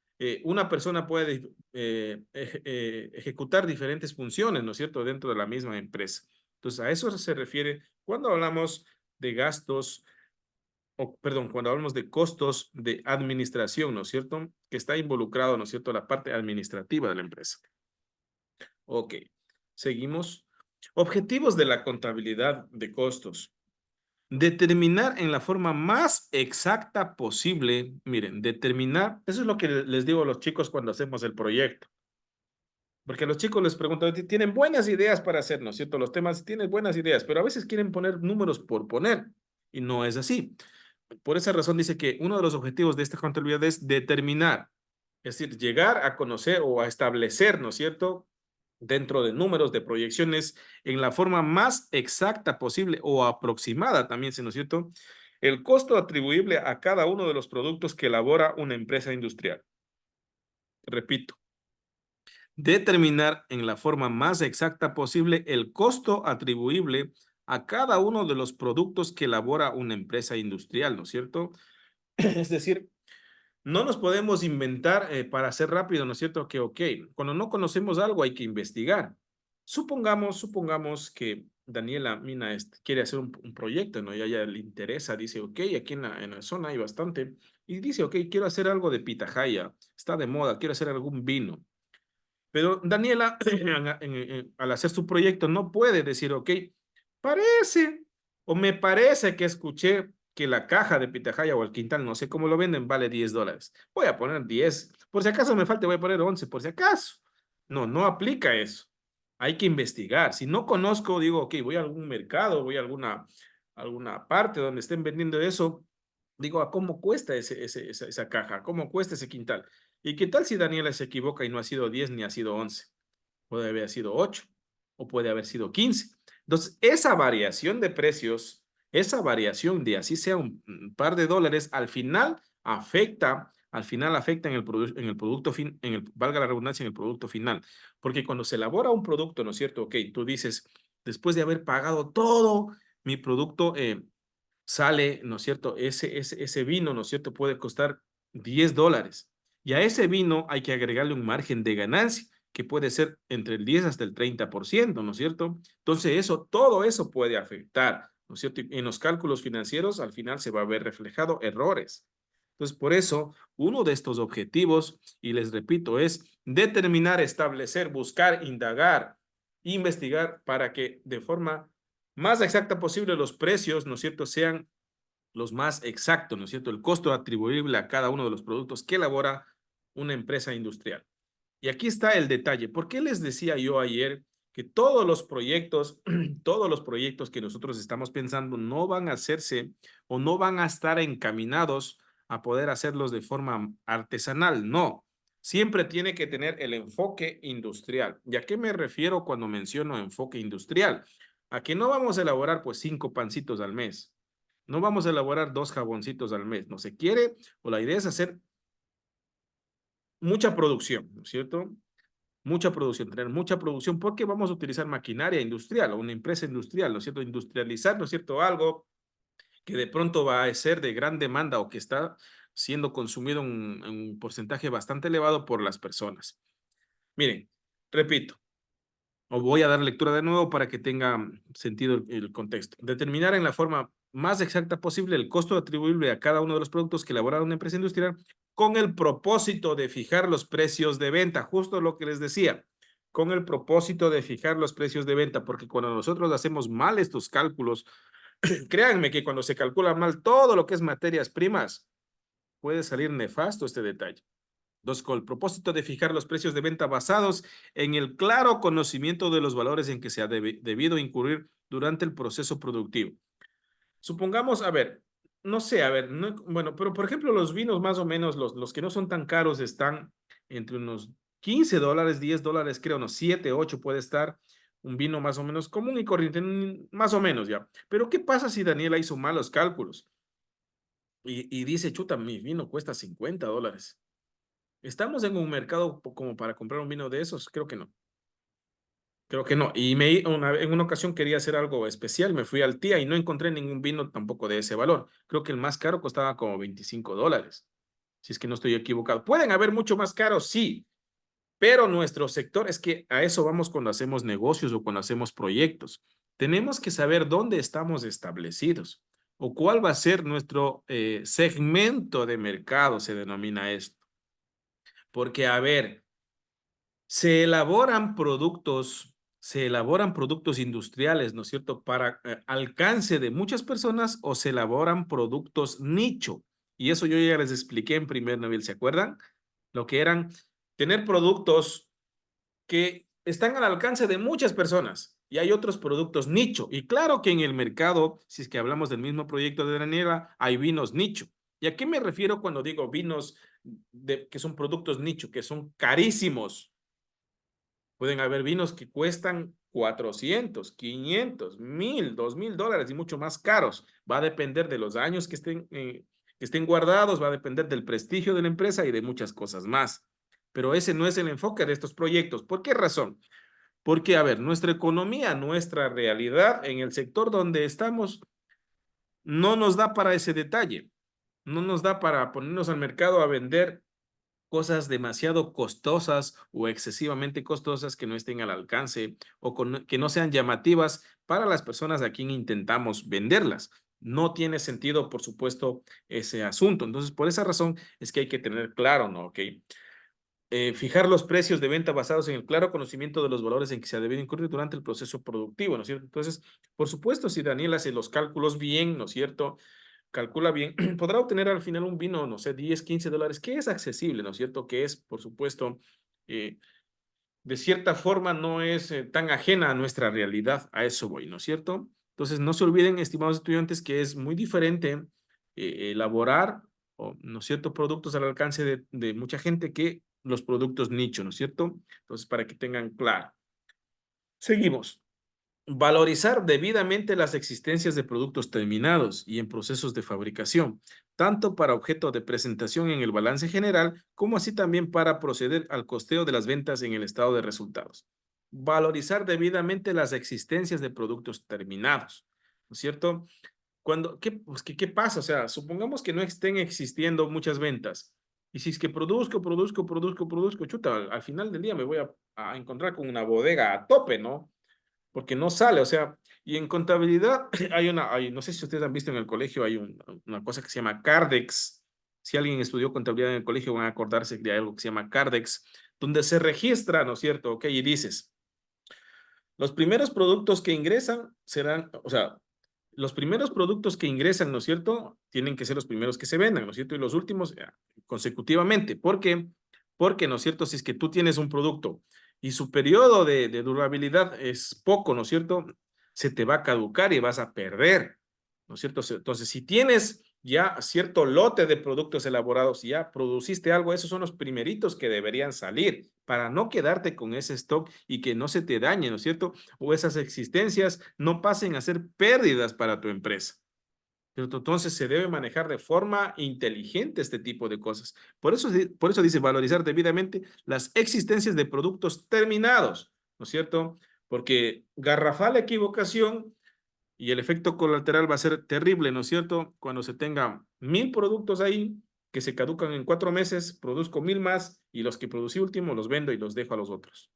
Speaker 1: una persona puede ejecutar diferentes funciones, ¿no es cierto?, dentro de la misma empresa. Entonces, a eso se refiere cuando hablamos de gastos, o perdón, cuando hablamos de costos de administración, ¿no es cierto?, que está involucrado, ¿no es cierto?, la parte administrativa de la empresa. Ok, seguimos. Objetivos de la contabilidad de costos. Determinar en la forma más exacta posible, miren, determinar, eso es lo que les digo a los chicos cuando hacemos el proyecto, porque a los chicos les pregunto, tienen buenas ideas para hacer, ¿no es cierto? Los temas tienen buenas ideas, pero a veces quieren poner números por poner, y no es así. Por esa razón dice que uno de los objetivos de esta contabilidad es determinar, es decir, llegar a conocer o a establecer, ¿no es cierto?, dentro de números, de proyecciones, en la forma más exacta posible o aproximada también, ¿sí, no es cierto?, el costo atribuible a cada uno de los productos que elabora una empresa industrial. Repito, determinar en la forma más exacta posible el costo atribuible a cada uno de los productos que elabora una empresa industrial, ¿no es cierto? Es decir, no nos podemos inventar para hacer rápido, ¿no es cierto? Que, ok, cuando no conocemos algo hay que investigar. Supongamos que Daniela Mina quiere hacer un proyecto, ¿no? Y a ella le interesa, dice, ok, aquí en la zona hay bastante. Y dice, ok, quiero hacer algo de pitahaya, está de moda, quiero hacer algún vino. Pero Daniela, al hacer su proyecto, no puede decir, ok, parece o me parece que escuché que la caja de pitahaya o el quintal, no sé cómo lo venden, vale $10. Voy a poner 10. Por si acaso me falta, voy a poner 11, por si acaso. No, no aplica eso. Hay que investigar. Si no conozco, digo, ok, voy a algún mercado, voy a alguna parte donde estén vendiendo eso, digo, ¿a cómo cuesta esa caja? ¿Cómo cuesta ese quintal? ¿Y qué tal si Daniela se equivoca y no ha sido 10 ni ha sido 11? Puede haber sido 8 o puede haber sido 15. Entonces, esa variación de precios, esa variación de así sea un par de dólares, al final afecta en el producto fin, valga la redundancia, en el producto final. Porque cuando se elabora un producto, ¿no es cierto? Ok, tú dices, después de haber pagado todo, mi producto sale, ¿no es cierto? Ese vino, ¿no es cierto? Puede costar $10. Y a ese vino hay que agregarle un margen de ganancia que puede ser entre el 10 hasta el 30%, ¿no es cierto? Entonces, todo eso puede afectar, ¿no es cierto? Y en los cálculos financieros, al final se va a ver reflejado errores. Entonces, por eso, uno de estos objetivos, y les repito, es determinar, establecer, buscar, indagar investigar para que de forma más exacta posible los precios, ¿no es cierto?, sean los más exactos, ¿no es cierto?, el costo atribuible a cada uno de los productos que elabora una empresa industrial. Y aquí está el detalle. ¿Por qué les decía yo ayer que todos los proyectos, todos los proyectos que nosotros estamos pensando no van a hacerse o no van a estar encaminados a poder hacerlos de forma artesanal? No, siempre tiene que tener el enfoque industrial. ¿Y a qué me refiero cuando menciono enfoque industrial? A que no vamos a elaborar pues 5 pancitos al mes. No vamos a elaborar 2 jaboncitos al mes. No se quiere, o la idea es hacer mucha producción, ¿no es cierto? Mucha producción, tener mucha producción, porque vamos a utilizar maquinaria industrial o una empresa industrial, ¿no es cierto? Industrializar, ¿no es cierto? Algo que de pronto va a ser de gran demanda o que está siendo consumido en un porcentaje bastante elevado por las personas. Miren, repito, o voy a dar lectura de nuevo para que tenga sentido el contexto. Determinar en la forma más exacta posible el costo atribuible a cada uno de los productos que elabora una empresa industrial con el propósito de fijar los precios de venta, justo lo que les decía, con el propósito de fijar los precios de venta, porque cuando nosotros hacemos mal estos cálculos, créanme que cuando se calcula mal todo lo que es materias primas, puede salir nefasto este detalle. Dos, con el propósito de fijar los precios de venta basados en el claro conocimiento de los valores en que se ha debido incurrir durante el proceso productivo. Supongamos, a ver, no sé, a ver, bueno, pero por ejemplo, los vinos más o menos, los que no son tan caros, están entre unos $15, $10, creo, unos 7, 8 puede estar un vino más o menos común y corriente, más o menos ya. Pero ¿qué pasa si Daniela hizo malos cálculos y dice, chuta, mi vino cuesta $50? ¿Estamos en un mercado como para comprar un vino de esos? Creo que no. Creo que no. Y en una ocasión quería hacer algo especial, me fui al Tía y no encontré ningún vino tampoco de ese valor. Creo que el más caro costaba como $25, si es que no estoy equivocado. ¿Pueden haber mucho más caros? Sí, pero nuestro sector es que a eso vamos cuando hacemos negocios o cuando hacemos proyectos. Tenemos que saber dónde estamos establecidos o cuál va a ser nuestro segmento de mercado, se denomina esto. Porque, a ver, se elaboran productos industriales, ¿no es cierto?, para alcance de muchas personas, o se elaboran productos nicho. Y eso yo ya les expliqué en primer nivel, ¿se acuerdan? Lo que eran tener productos que están al alcance de muchas personas y hay otros productos nicho. Y claro que en el mercado, si es que hablamos del mismo proyecto de Daniela, hay vinos nicho. ¿Y a qué me refiero cuando digo vinos que son productos nicho, que son carísimos? Pueden haber vinos que cuestan 400, 500, 1000, $2000 y mucho más caros. Va a depender de los años que estén guardados, va a depender del prestigio de la empresa y de muchas cosas más. Pero ese no es el enfoque de estos proyectos. ¿Por qué razón? Porque, a ver, nuestra economía, nuestra realidad en el sector donde estamos no nos da para ese detalle. No nos da para ponernos al mercado a vender cosas demasiado costosas o excesivamente costosas que no estén al alcance o que no sean llamativas para las personas a quien intentamos venderlas. No tiene sentido, por supuesto, ese asunto. Entonces, por esa razón es que hay que tener claro, ¿no? Ok. Fijar los precios de venta basados en el claro conocimiento de los valores en que se ha debido incurrir durante el proceso productivo, ¿no es cierto? Entonces, por supuesto, si Daniel hace los cálculos bien, ¿no es cierto?, calcula bien, podrá obtener al final un vino, no sé, 10, $15, que es accesible, ¿no es cierto? Que es, por supuesto, eh, de cierta forma no es tan ajena a nuestra realidad, a eso voy, ¿no es cierto? Entonces, no se olviden, estimados estudiantes, que es muy diferente elaborar, ¿no es cierto?, productos al alcance de mucha gente que los productos nicho, ¿no es cierto? Entonces, para que tengan claro. Seguimos. Valorizar debidamente las existencias de productos terminados y en procesos de fabricación, tanto para objeto de presentación en el balance general, como así también para proceder al costeo de las ventas en el estado de resultados. Valorizar debidamente las existencias de productos terminados, ¿no es cierto? ¿Qué pasa? O sea, supongamos que no estén existiendo muchas ventas. Y si es que produzco, chuta, al final del día me voy a encontrar con una bodega a tope, ¿no? Porque no sale, o sea, y en contabilidad no sé si ustedes han visto en el colegio, hay una cosa que se llama Cardex. Si alguien estudió contabilidad en el colegio, van a acordarse de algo que se llama Cardex, donde se registra, ¿no es cierto? Ok, y dices, Los primeros productos que ingresan serán, o sea, los primeros productos que ingresan, ¿no es cierto? Tienen que ser los primeros que se vendan, ¿no es cierto? Y los últimos consecutivamente. ¿Por qué? Porque, ¿no es cierto? Si es que tú tienes un producto y su periodo de durabilidad es poco, ¿no es cierto? Se te va a caducar y vas a perder, ¿no es cierto? Entonces, si tienes ya cierto lote de productos elaborados y ya produciste algo, esos son los primeritos que deberían salir para no quedarte con ese stock y que no se te dañe, ¿no es cierto? O esas existencias no pasen a ser pérdidas para tu empresa. ¿Cierto? Entonces se debe manejar de forma inteligente este tipo de cosas. Por eso dice valorizar debidamente las existencias de productos terminados, ¿no es cierto? Porque garrafal equivocación y el efecto colateral va a ser terrible, ¿no es cierto? Cuando se tengan 1000 productos ahí que se caducan en 4 meses, produzco 1000 más y los que producí último los vendo y los dejo a los otros.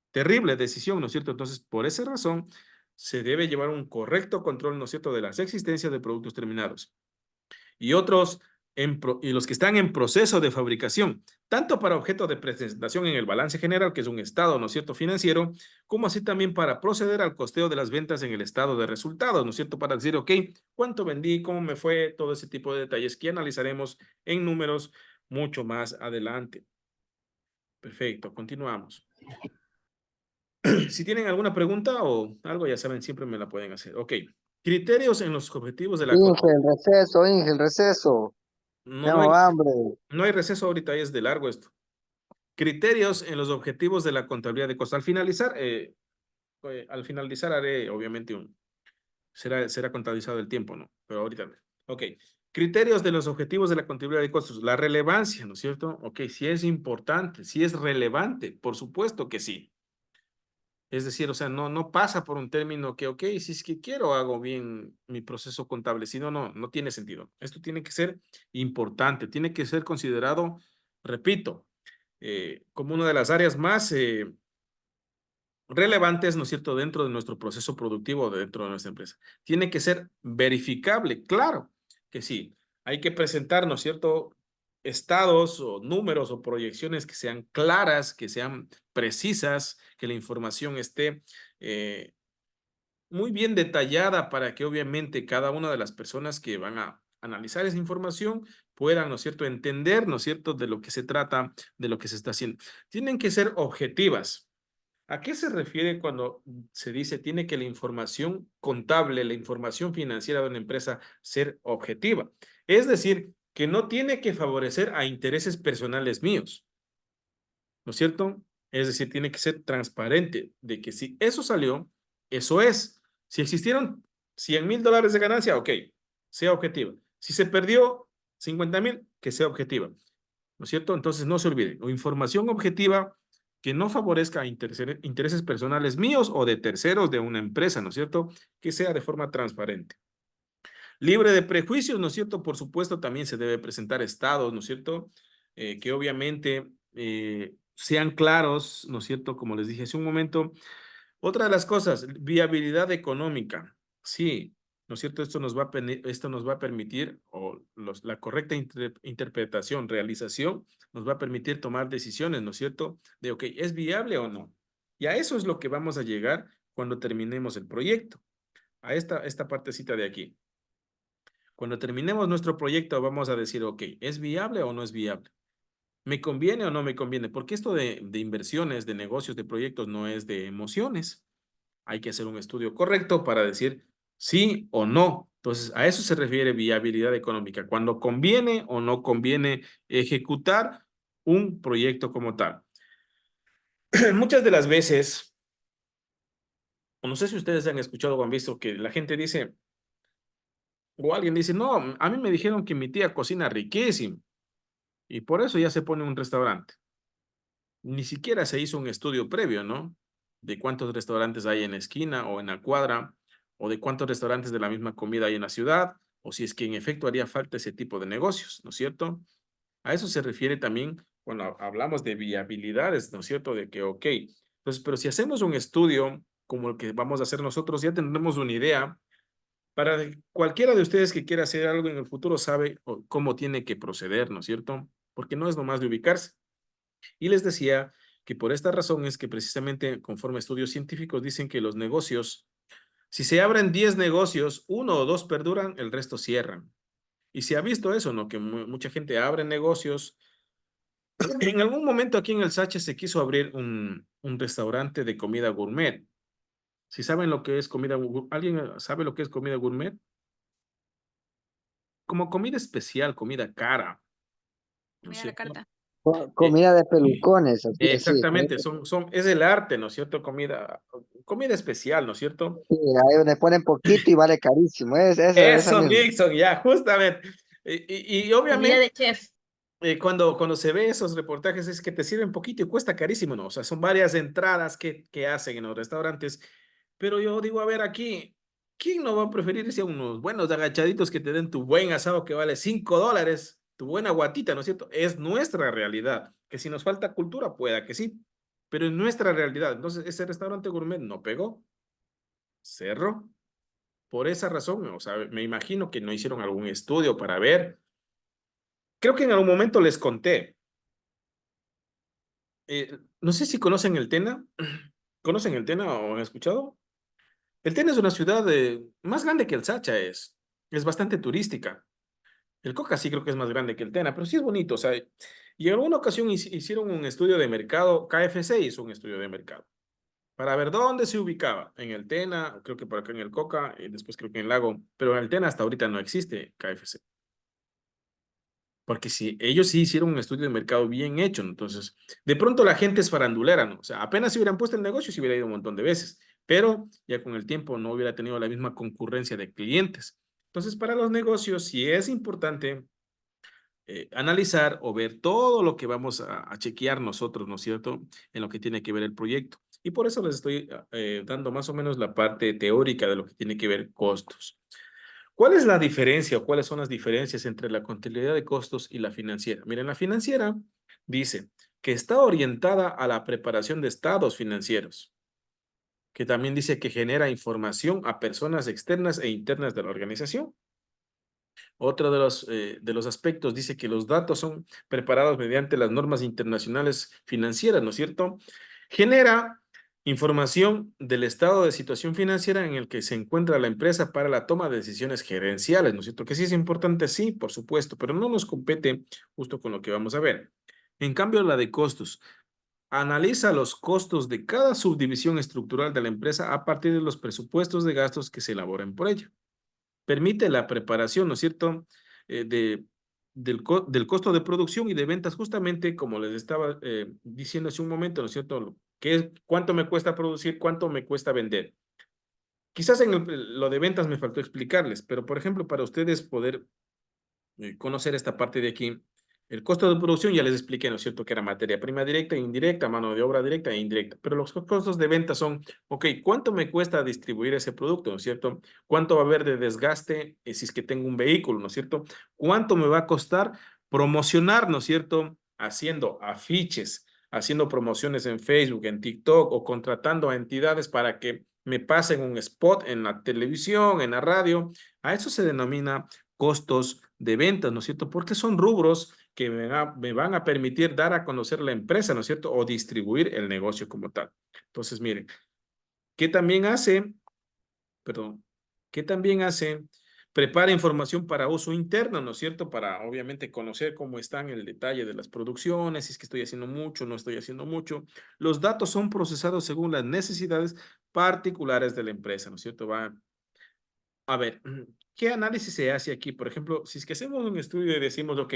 Speaker 1: Terrible decisión, ¿no es cierto? Entonces, por esa razón, se debe llevar un correcto control, ¿no es cierto?, de las existencias de productos terminados y otros y los que están en proceso de fabricación, tanto para objeto de presentación en el balance general, que es un estado, ¿no es cierto?, financiero, como así también para proceder al costeo de las ventas en el estado de resultados, ¿no es cierto?, para decir, ok, cuánto vendí, cómo me fue, todo ese tipo de detalles que analizaremos en números mucho más adelante. Perfecto, continuamos. Si tienen alguna pregunta o algo, ya saben, siempre me la pueden hacer. Ok. Criterios en los objetivos de la...
Speaker 2: Inge, el receso.
Speaker 1: No,
Speaker 2: Tengo hambre.
Speaker 1: no hay receso ahorita, es de largo esto. Criterios en los objetivos de la contabilidad de costos. Al finalizar haré, obviamente, será contabilizado el tiempo, ¿no? Pero ahorita no. Ok. Criterios de los objetivos de la contabilidad de costos. La relevancia, ¿no es cierto? Ok, si es importante, si es relevante, por supuesto que sí. Es decir, o sea, no pasa por un término que, ok, si es que quiero, hago bien mi proceso contable. Si no, no tiene sentido. Esto tiene que ser importante, tiene que ser considerado, repito, como una de las áreas más relevantes, ¿no es cierto?, dentro de nuestro proceso productivo, dentro de nuestra empresa. Tiene que ser verificable, claro que sí. Hay que presentar, ¿no es cierto?, estados o números o proyecciones que sean claras, que sean precisas, que la información esté eh, muy bien detallada para que obviamente cada una de las personas que van a analizar esa información puedan, ¿no es cierto?, entender, ¿no es cierto?, de lo que se trata, de lo que se está haciendo. Tienen que ser objetivas. ¿A qué se refiere cuando se dice tiene que la información contable, la información financiera de una empresa ser objetiva? Es decir, que no tiene que favorecer a intereses personales míos, ¿no es cierto? Es decir, tiene que ser transparente de que si eso salió, eso es. Si existieron $100,000 de ganancia, ok, sea objetiva. Si se perdió 50,000, que sea objetiva, ¿no es cierto? Entonces no se olviden, o información objetiva que no favorezca a intereses personales míos o de terceros de una empresa, ¿no es cierto? Que sea de forma transparente. Libre de prejuicios, ¿no es cierto? Por supuesto, también se debe presentar estados, ¿no es cierto? Que obviamente sean claros, ¿no es cierto? Como les dije hace un momento. Otra de las cosas, viabilidad económica. Sí, ¿no es cierto? Esto nos va a permitir, la correcta interpretación, realización, nos va a permitir tomar decisiones, ¿no es cierto? De, ok, ¿es viable o no? Y a eso es lo que vamos a llegar cuando terminemos el proyecto, a esta partecita de aquí. Cuando terminemos nuestro proyecto, vamos a decir, ok, ¿es viable o no es viable? ¿Me conviene o no me conviene? Porque esto de inversiones, de negocios, de proyectos, no es de emociones. Hay que hacer un estudio correcto para decir sí o no. Entonces, a eso se refiere viabilidad económica, cuando conviene o no conviene ejecutar un proyecto como tal. Muchas de las veces, o no sé si ustedes han escuchado o han visto que la gente dice, o alguien dice, no, a mí me dijeron que mi tía cocina riquísimo y por eso ya se pone un restaurante. Ni siquiera se hizo un estudio previo, ¿no? De cuántos restaurantes hay en la esquina o en la cuadra, o de cuántos restaurantes de la misma comida hay en la ciudad, o si es que en efecto haría falta ese tipo de negocios, ¿no es cierto? A eso se refiere también cuando hablamos de viabilidades, ¿no es cierto? De que, ok, entonces, pero si hacemos un estudio como el que vamos a hacer nosotros, ya tendremos una idea para cualquiera de ustedes que quiera hacer algo en el futuro sabe cómo tiene que proceder, ¿no es cierto? Porque no es nomás de ubicarse. Y les decía que por esta razón es que precisamente conforme a estudios científicos dicen que los negocios, si se abren 10 negocios, uno o dos perduran, el resto cierran. Y se ha visto eso, ¿no? Que mucha gente abre negocios. En algún momento aquí en el Sache se quiso abrir un restaurante de comida gourmet. Si saben lo que es comida, ¿alguien sabe lo que es comida gourmet? Como comida especial, comida cara, ¿no es
Speaker 3: Comida a la
Speaker 1: cierto?
Speaker 3: carta.
Speaker 1: Eh,
Speaker 2: Comida de pelucones, así, sí.
Speaker 1: exactamente, es el arte, ¿no es cierto? Comida especial, ¿no es cierto?
Speaker 2: Sí, ahí donde ponen poquito y vale carísimo. Esa
Speaker 1: Eso,
Speaker 2: misma.
Speaker 1: Nixon, ya, justamente. Y
Speaker 3: Comida
Speaker 1: obviamente,
Speaker 3: de chef.
Speaker 1: cuando se ve esos reportajes es que te sirven poquito y cuesta carísimo, ¿no? O sea, son varias entradas que hacen en los restaurantes. Pero yo digo, a ver, aquí, ¿quién no va a preferir irse a unos buenos agachaditos que te den tu buen asado que vale $5, tu buena guatita, ¿no es cierto? Es nuestra realidad. Que si nos falta cultura, pueda que sí, pero es nuestra realidad. Entonces, ese restaurante gourmet no pegó, cerró. Por esa razón, o sea, me imagino que no hicieron algún estudio para ver. Creo que en algún momento les conté. No sé si conocen el Tena. ¿Conocen el Tena o han escuchado? El Tena es una ciudad más grande que el Sacha es. Es bastante turística. El Coca sí creo que es más grande que el Tena, pero sí es bonito. O sea, y en alguna ocasión hicieron un estudio de mercado. KFC hizo un estudio de mercado para ver dónde se ubicaba. En el Tena, creo que por acá en el Coca, y después creo que en el Lago. Pero en el Tena hasta ahorita no existe KFC. Porque si ellos sí hicieron un estudio de mercado bien hecho, ¿no? Entonces, de pronto la gente es farandulera, ¿no? O sea, apenas se hubieran puesto el negocio, se hubiera ido un montón de veces, pero ya con el tiempo no hubiera tenido la misma concurrencia de clientes. Entonces, para los negocios sí es importante analizar o ver todo lo que vamos a chequear nosotros, ¿no es cierto? En lo que tiene que ver el proyecto. Y por eso les estoy dando más o menos la parte teórica de lo que tiene que ver costos. ¿Cuál es la diferencia o cuáles son las diferencias entre la contabilidad de costos y la financiera? Miren, la financiera dice que está orientada a la preparación de estados financieros, que también dice que genera información a personas externas e internas de la organización. Otro de los aspectos dice que los datos son preparados mediante las normas internacionales financieras, ¿no es cierto? Genera información del estado de situación financiera en el que se encuentra la empresa para la toma de decisiones gerenciales, ¿no es cierto? Que sí es importante, sí, por supuesto, pero no nos compete justo con lo que vamos a ver. En cambio, la de costos. Analiza los costos de cada subdivisión estructural de la empresa a partir de los presupuestos de gastos que se elaboren por ello. Permite la preparación, ¿no es cierto?, del costo de producción y de ventas, justamente como les estaba diciendo hace un momento, ¿no es cierto? ¿Cuánto me cuesta producir? ¿Cuánto me cuesta vender? Quizás en lo de ventas me faltó explicarles, pero por ejemplo, para ustedes poder conocer esta parte de aquí. El costo de producción ya les expliqué, ¿no es cierto?, que era materia prima directa e indirecta, mano de obra directa e indirecta, pero los costos de venta son, ok, ¿cuánto me cuesta distribuir ese producto?, ¿no es cierto? ¿Cuánto va a haber de desgaste si es que tengo un vehículo?, ¿no es cierto? ¿Cuánto me va a costar promocionar?, ¿no es cierto?, haciendo afiches, haciendo promociones en Facebook, en TikTok o contratando a entidades para que me pasen un spot en la televisión, en la radio. A eso se denomina costos de ventas, ¿no es cierto? Porque son rubros que me van a permitir dar a conocer la empresa, ¿no es cierto? O distribuir el negocio como tal. Entonces, miren, ¿qué también hace? Perdón, ¿qué también hace? Prepara información para uso interno, ¿no es cierto? Para obviamente conocer cómo están el detalle de las producciones, si es que estoy haciendo mucho, no estoy haciendo mucho. Los datos son procesados según las necesidades particulares de la empresa, ¿no es cierto? Va a ver, ¿qué análisis se hace aquí? Por ejemplo, si es que hacemos un estudio y decimos, ok,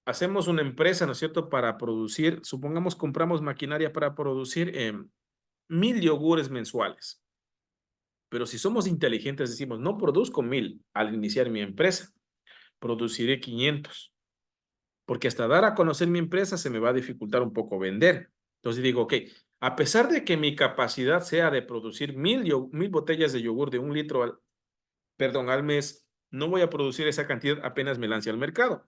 Speaker 1: hacemos una empresa, ¿no es cierto?, para producir, supongamos compramos maquinaria para producir 1,000 yogures mensuales. Pero si somos inteligentes, decimos, no produzco 1,000 al iniciar mi empresa, produciré 500, porque hasta dar a conocer mi empresa se me va a dificultar un poco vender. Entonces digo, ok, a pesar de que mi capacidad sea de producir 1,000 botellas de yogur de 1 litro al mes, no voy a producir esa cantidad apenas me lance al mercado.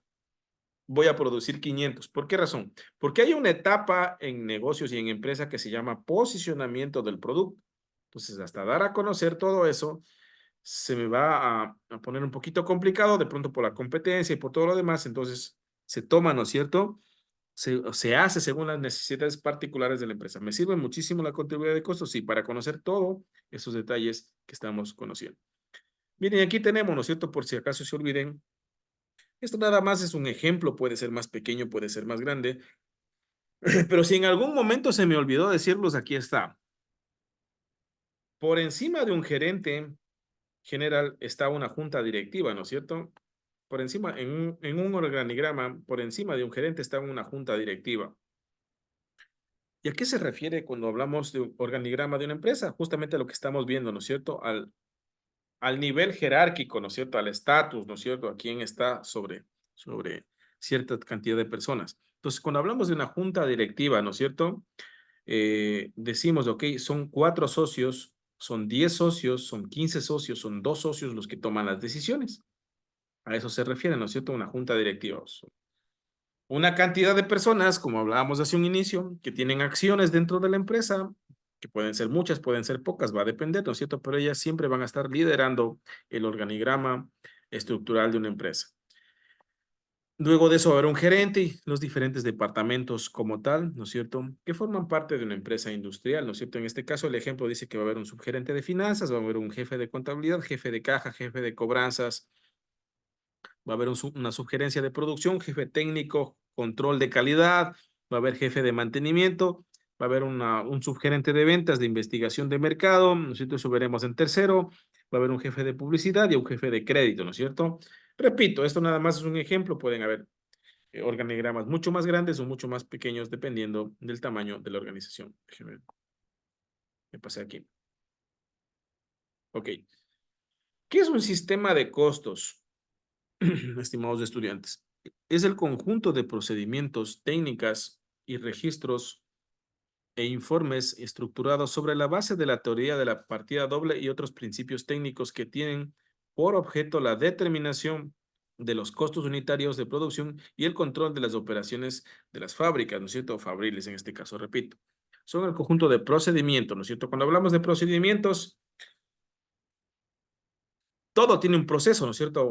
Speaker 1: Voy a producir 500. ¿Por qué razón? Porque hay una etapa en negocios y en empresa que se llama posicionamiento del producto. Entonces, hasta dar a conocer todo eso, se me va a poner un poquito complicado, de pronto por la competencia y por todo lo demás. Entonces, se toma, ¿no es cierto? se hace según las necesidades particulares de la empresa. Me sirve muchísimo la contabilidad de costos, sí, para conocer todos esos detalles que estamos conociendo. Miren, aquí tenemos, ¿no es cierto? Por si acaso se olviden, esto nada más es un ejemplo, puede ser más pequeño, puede ser más grande, pero si en algún momento se me olvidó decirlos, aquí está. Por encima de un gerente general está una junta directiva, ¿no es cierto? Por encima, en un organigrama, por encima de un gerente está una junta directiva. ¿Y a qué se refiere cuando hablamos de un organigrama de una empresa? Justamente a lo que estamos viendo, ¿no es cierto? Al nivel jerárquico, ¿no es cierto? Al estatus, ¿no es cierto? A quién está sobre cierta cantidad de personas. Entonces, cuando hablamos de una junta directiva, ¿no es cierto? Decimos, ok, son 4 socios, son 10 socios, son 15 socios, son 2 socios los que toman las decisiones. A eso se refiere, ¿no es cierto? Una junta directiva. Una cantidad de personas, como hablábamos hace un inicio, que tienen acciones dentro de la empresa, que pueden ser muchas, pueden ser pocas, va a depender, ¿no es cierto? Pero ellas siempre van a estar liderando el organigrama estructural de una empresa. Luego de eso va a haber un gerente y los diferentes departamentos como tal, ¿no es cierto? Que forman parte de una empresa industrial, ¿no es cierto? En este caso el ejemplo dice que va a haber un subgerente de finanzas, va a haber un jefe de contabilidad, jefe de caja, jefe de cobranzas, va a haber una subgerencia de producción, jefe técnico, control de calidad, va a haber jefe de mantenimiento, va a haber un subgerente de ventas, de investigación de mercado, ¿no es cierto? Eso veremos en tercero, va a haber un jefe de publicidad y un jefe de crédito, ¿no es cierto? Repito, esto nada más es un ejemplo, pueden haber organigramas mucho más grandes o mucho más pequeños dependiendo del tamaño de la organización. Déjenme ver. ¿Qué pasa aquí? Ok. ¿Qué es un sistema de costos, estimados estudiantes? Es el conjunto de procedimientos, técnicas y registros e informes estructurados sobre la base de la teoría de la partida doble y otros principios técnicos que tienen por objeto la determinación de los costos unitarios de producción y el control de las operaciones de las fábricas, ¿no es cierto? Fabriles en este caso, repito. Son el conjunto de procedimientos, ¿no es cierto? Cuando hablamos de procedimientos, todo tiene un proceso, ¿no es cierto?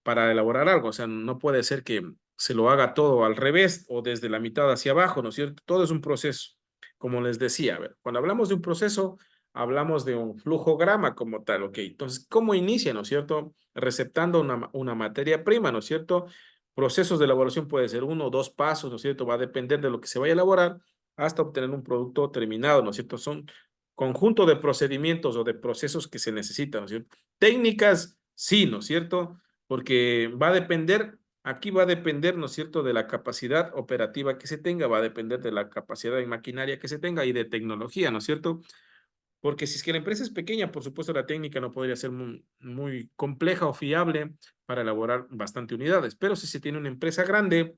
Speaker 1: Para elaborar algo, o sea, no puede ser que se lo haga todo al revés o desde la mitad hacia abajo, ¿no es cierto? Todo es un proceso. Como les decía, a ver, cuando hablamos de un proceso, hablamos de un flujograma como tal, ¿ok? Entonces, ¿cómo inicia, ¿no es cierto? Receptando una materia prima, ¿no es cierto? Procesos de elaboración puede ser 1 o 2 pasos, ¿no es cierto? Va a depender de lo que se vaya a elaborar hasta obtener un producto terminado, ¿no es cierto? Son conjunto de procedimientos o de procesos que se necesitan, ¿no es cierto? Técnicas, sí, ¿no es cierto? Porque va a depender, aquí va a depender, ¿no es cierto?, de la capacidad operativa que se tenga, va a depender de la capacidad de maquinaria que se tenga y de tecnología, ¿no es cierto? Porque si es que la empresa es pequeña, por supuesto, la técnica no podría ser muy compleja o fiable para elaborar bastante unidades, pero si se tiene una empresa grande,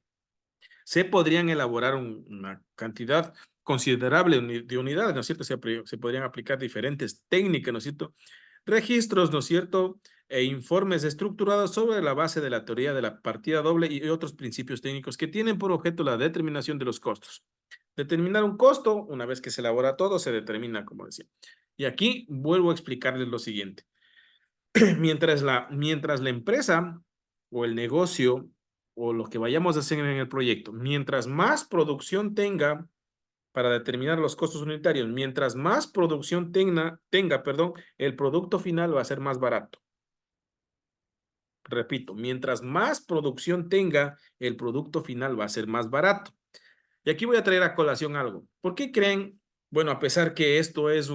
Speaker 1: se podrían elaborar una cantidad considerable de unidades, ¿no es cierto? Se podrían aplicar diferentes técnicas, ¿no es cierto? Registros, ¿no es cierto? E informes estructurados sobre la base de la teoría de la partida doble y otros principios técnicos que tienen por objeto la determinación de los costos. Determinar un costo, una vez que se elabora todo, se determina, como decía. Y aquí vuelvo a explicarles lo siguiente. Mientras la empresa o el negocio o lo que vayamos a hacer en el proyecto, mientras más producción tenga para determinar los costos unitarios, mientras más producción perdón, el producto final va a ser más barato. Repito, mientras más producción tenga, el producto final va a ser más barato. Y aquí voy a traer a colación algo. ¿Por qué creen? Bueno, a pesar que esto es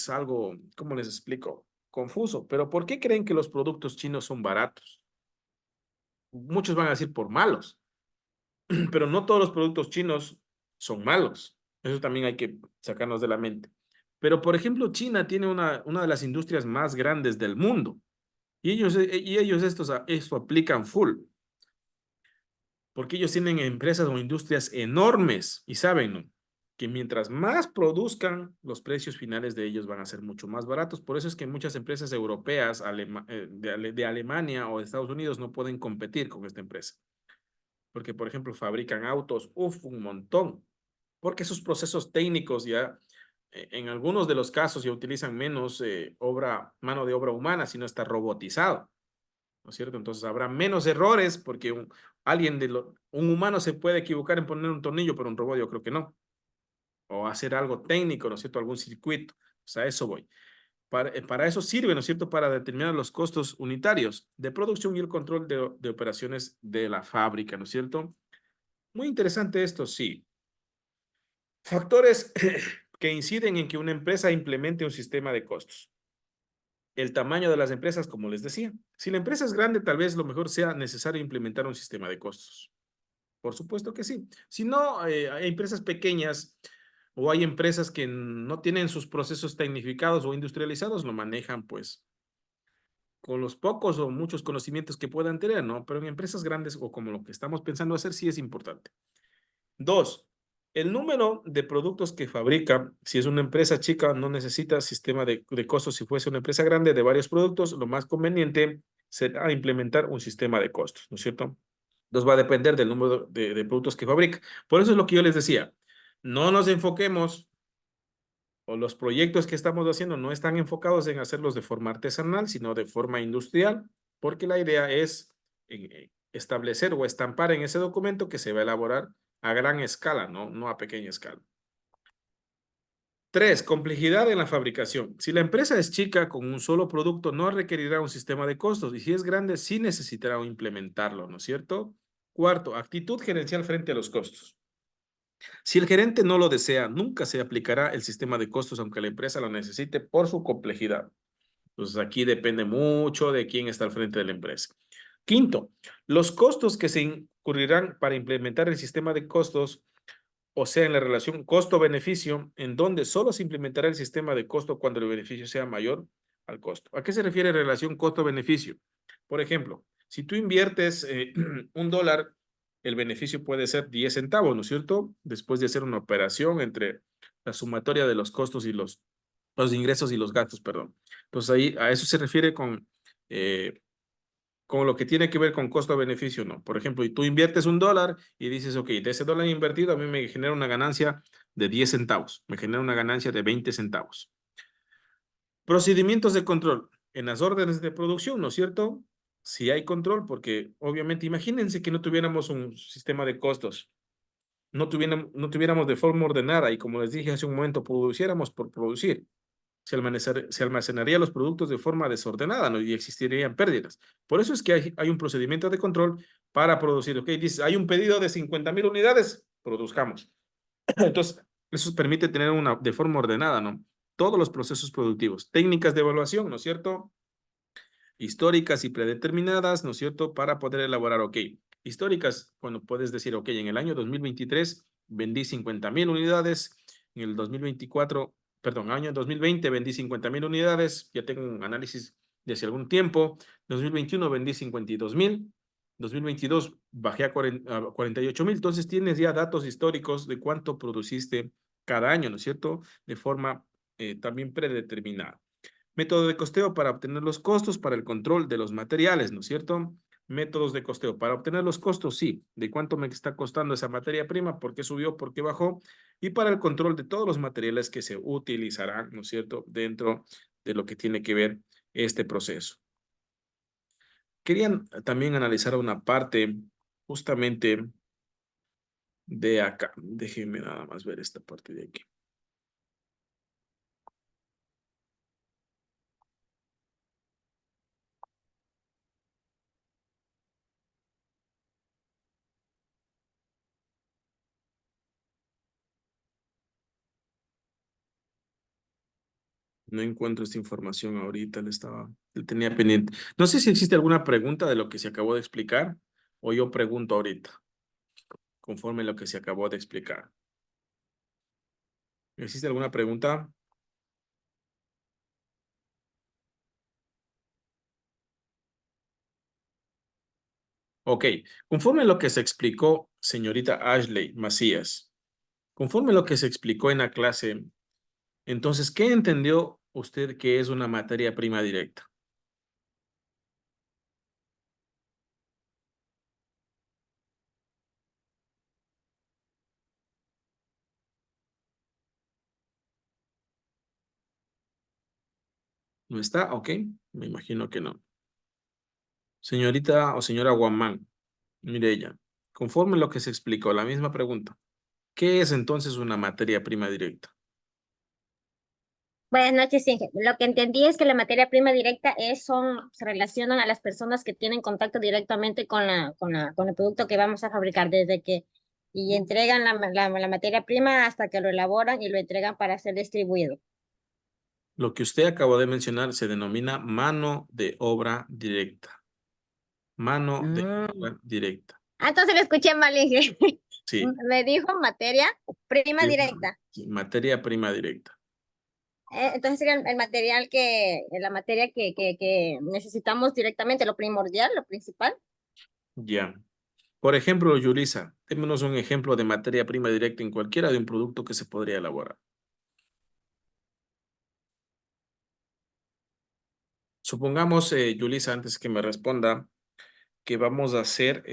Speaker 1: algo, ¿cómo les explico? Confuso, pero ¿por qué creen que los productos chinos son baratos? Muchos van a decir por malos, pero no todos los productos chinos son malos. Eso también hay que sacarnos de la mente. Pero, por ejemplo, China tiene una de las industrias más grandes del mundo y ellos esto aplican full, porque ellos tienen empresas o industrias enormes y saben, ¿no?, que mientras más produzcan, los precios finales de ellos van a ser mucho más baratos. Por eso es que muchas empresas europeas de Alemania o de Estados Unidos no pueden competir con esta empresa. Porque, por ejemplo, fabrican autos, un montón, porque sus procesos técnicos ya, en algunos de los casos ya utilizan menos mano de obra humana, sino está robotizado. ¿no es cierto? Entonces habrá menos errores porque un humano se puede equivocar en poner un tornillo, pero un robot yo creo que no. O hacer algo técnico, ¿no es cierto? Algún circuito. O sea, a eso voy. Para eso sirve, ¿no es cierto? Para determinar los costos unitarios de producción y el control de operaciones de la fábrica, ¿no es cierto? Muy interesante esto, sí. Factores que inciden en que una empresa implemente un sistema de costos. El tamaño de las empresas, como les decía. Si la empresa es grande, tal vez lo mejor sea necesario implementar un sistema de costos. Por supuesto que sí. Si no, hay empresas pequeñas o hay empresas que no tienen sus procesos tecnificados o industrializados, lo manejan pues con los pocos o muchos conocimientos que puedan tener, ¿no? Pero en empresas grandes o como lo que estamos pensando hacer, sí es importante. Dos, el número de productos que fabrica, si es una empresa chica, no necesita sistema de costos. Si fuese una empresa grande de varios productos, lo más conveniente será implementar un sistema de costos, ¿no es cierto? Entonces va a depender del número de productos que fabrica. Por eso es lo que yo les decía. No nos enfoquemos o los proyectos que estamos haciendo no están enfocados en hacerlos de forma artesanal, sino de forma industrial, porque la idea es establecer o estampar en ese documento que se va a elaborar a gran escala, no a pequeña escala. Tres, complejidad en la fabricación. Si la empresa es chica, con un solo producto, no requerirá un sistema de costos, y si es grande, sí necesitará implementarlo, ¿no es cierto? Cuarto, actitud gerencial frente a los costos. Si el gerente no lo desea, nunca se aplicará el sistema de costos, aunque la empresa lo necesite por su complejidad. Entonces aquí depende mucho de quién está al frente de la empresa. Quinto, los costos que se incurrirán para implementar el sistema de costos, o sea, en la relación costo-beneficio, en donde solo se implementará el sistema de costo cuando el beneficio sea mayor al costo. ¿A qué se refiere relación costo-beneficio? Por ejemplo, si tú inviertes $1, el beneficio puede ser 10 centavos, ¿no es cierto? Después de hacer una operación entre la sumatoria de los costos y los ingresos y los gastos, perdón. Entonces ahí a eso se refiere eh, con lo que tiene que ver con costo-beneficio, ¿no? Por ejemplo, y tú inviertes $1 y dices, ok, de ese dólar invertido a mí me genera una ganancia de 10 centavos, me genera una ganancia de 20 centavos. Procedimientos de control en las órdenes de producción, ¿no es cierto? Si hay control, porque obviamente imagínense que no tuviéramos un sistema de costos, no tuviéramos de forma ordenada y como les dije hace un momento, produciéramos por producir. Se almacenarían los productos de forma desordenada, ¿no? Y existirían pérdidas. Por eso es que hay un procedimiento de control para producir. Ok, dice, hay un pedido de 50,000 unidades, produzcamos. Entonces, eso permite tener de forma ordenada, ¿no? Todos los procesos productivos, técnicas de evaluación, ¿no es cierto? Históricas y predeterminadas, ¿no es cierto? Para poder elaborar, ok, históricas, cuando puedes decir, ok, en el año 2023 vendí 50,000 unidades, en el 2024, perdón, año 2020 vendí 50,000 unidades, ya tengo un análisis de hace algún tiempo, 2021 vendí 52,000, 2022 bajé a 48,000, entonces tienes ya datos históricos de cuánto produciste cada año, ¿no es cierto? De forma también predeterminada. Método de costeo para obtener los costos para el control de los materiales, ¿no es cierto? Métodos de costeo para obtener los costos, sí, de cuánto me está costando esa materia prima, por qué subió, por qué bajó, y para el control de todos los materiales que se utilizarán, ¿no es cierto?, dentro de lo que tiene que ver este proceso. Querían también analizar una parte justamente de acá. Déjenme nada más ver esta parte de aquí. No encuentro esta información ahorita, le tenía pendiente. No sé si existe alguna pregunta de lo que se acabó de explicar o yo pregunto ahorita, conforme a lo que se acabó de explicar. ¿Existe alguna pregunta? Ok, conforme a lo que se explicó, señorita Ashley Macías, conforme a lo que se explicó en la clase, entonces, ¿qué entendió usted que es una materia prima directa? ¿No está? Ok, me imagino que no. Señorita o señora Guamán, Mireya, conforme lo que se explicó, la misma pregunta. ¿Qué es entonces una materia prima directa?
Speaker 3: Buenas noches, Inge. Lo que entendí es que la materia prima directa se relacionan a las personas que tienen contacto directamente con el producto que vamos a fabricar, y entregan la materia prima hasta que lo elaboran y lo entregan para ser distribuido.
Speaker 1: Lo que usted acabó de mencionar se denomina mano de obra directa. Mano de
Speaker 3: Mm.
Speaker 1: obra directa.
Speaker 3: Ah, entonces lo escuché mal, Inge.
Speaker 1: Sí,
Speaker 3: Me dijo materia prima
Speaker 1: sí,
Speaker 3: directa.
Speaker 1: sí, materia prima directa.
Speaker 3: Entonces sería el material la materia que necesitamos directamente, lo primordial, lo principal.
Speaker 1: Ya. Por ejemplo, Yulisa, démonos un ejemplo de materia prima directa en cualquiera de un producto que se podría elaborar. Supongamos, Yulisa, antes que me responda, que vamos a hacer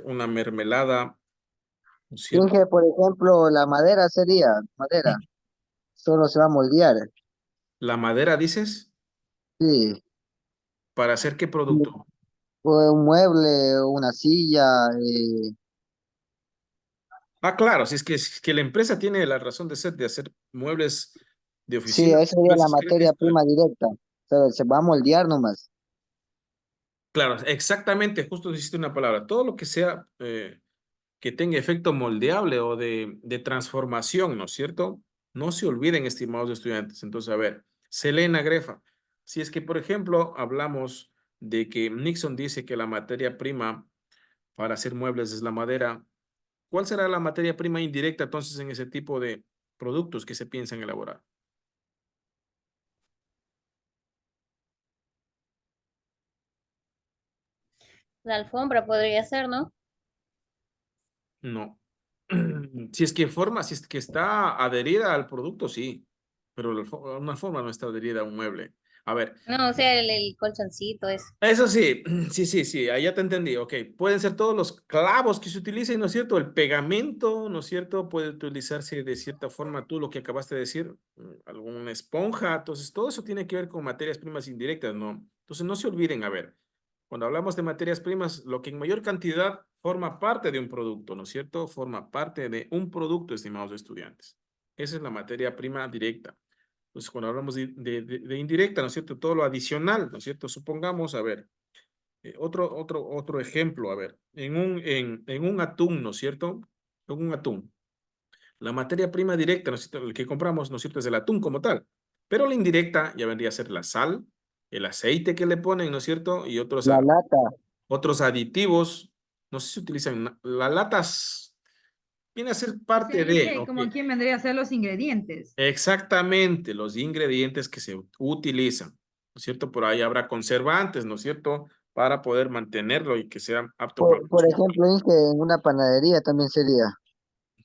Speaker 1: una mermelada, ¿no es cierto?
Speaker 2: Inge, por ejemplo, la madera sería, madera, solo se va a moldear.
Speaker 1: La madera, dices,
Speaker 2: Sí,
Speaker 1: ¿para hacer qué
Speaker 2: sí,
Speaker 1: producto?
Speaker 2: o un mueble, o una silla,
Speaker 1: Ah, claro, si es que la empresa tiene la razón de ser de hacer muebles de
Speaker 2: sí,
Speaker 1: oficina,
Speaker 2: esa sería la
Speaker 1: entonces creo que
Speaker 2: materia prima directa. O sea, se va a moldear nomás.
Speaker 1: claro, exactamente, justo dijiste una palabra. Todo lo que sea que tenga efecto moldeable o de transformación, ¿no es cierto? No se olviden, estimados estudiantes. Entonces, a ver, Selena Grefa, si es que, por ejemplo, hablamos de que Nixon dice que la materia prima para hacer muebles es la madera, ¿cuál será la materia prima indirecta entonces en ese tipo de productos que se piensan elaborar?
Speaker 3: La alfombra podría ser, ¿no?
Speaker 1: No. Si es que está adherida al producto, sí, pero una forma no está adherida a un mueble. A ver,
Speaker 3: No, o sea, el colchoncito es.
Speaker 1: eso sí, sí, ahí ya te entendí, ok. Pueden ser todos los clavos que se utilicen, ¿no es cierto? El pegamento, ¿no es cierto? Puede utilizarse de cierta forma, tú lo que acabaste de decir, alguna esponja, entonces todo eso tiene que ver con materias primas indirectas, ¿no? Entonces no se olviden, a ver, cuando hablamos de materias primas, lo que en mayor cantidad forma parte de un producto, ¿no es cierto? Forma parte de un producto, estimados estudiantes. Esa es la materia prima directa. Entonces, cuando hablamos de indirecta, ¿no es cierto? Todo lo adicional, ¿no es cierto? Supongamos, a ver, otro ejemplo, a ver, en un atún, ¿no es cierto? En un atún. La materia prima directa, ¿no es cierto? El que compramos, ¿no es cierto? Es el atún como tal. Pero la indirecta ya vendría a ser la sal, el aceite que le ponen, ¿no es cierto? Y
Speaker 2: La lata,
Speaker 1: otros aditivos. No sé si utilizan, las latas, viene a ser
Speaker 4: O sea,
Speaker 1: parte de,
Speaker 4: Inge,
Speaker 1: ok.
Speaker 4: como quién vendría a ser los ingredientes.
Speaker 1: Exactamente, los ingredientes que se utilizan, ¿no es cierto? Por ahí habrá conservantes, ¿no es cierto? Para poder mantenerlo y que sea apto para el
Speaker 2: por
Speaker 1: consumo.
Speaker 2: ejemplo, Inge, en una panadería también sería.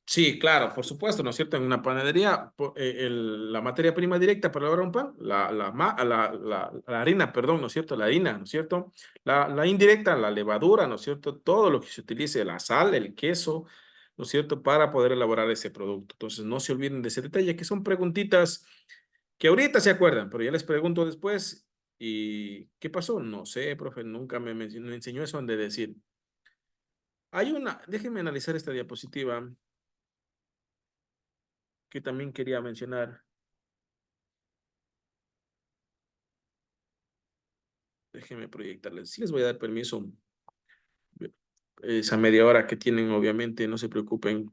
Speaker 1: Sí, claro, por supuesto, ¿no es cierto? En una panadería, la materia prima directa para elaborar un pan, la harina, perdón, ¿no es cierto? La harina, ¿no es cierto? La indirecta, la levadura, ¿no es cierto? Todo lo que se utilice, la sal, el queso, ¿no es cierto? Para poder elaborar ese producto. Entonces, no se olviden de ese detalle, que son preguntitas que ahorita se acuerdan, pero ya les pregunto después. ¿Y qué pasó? No sé, profe, nunca me enseñó eso de decir. Déjenme analizar esta diapositiva que también quería mencionar. Déjenme proyectarles. Sí les voy a dar permiso. Esa media hora que tienen, obviamente, no se preocupen.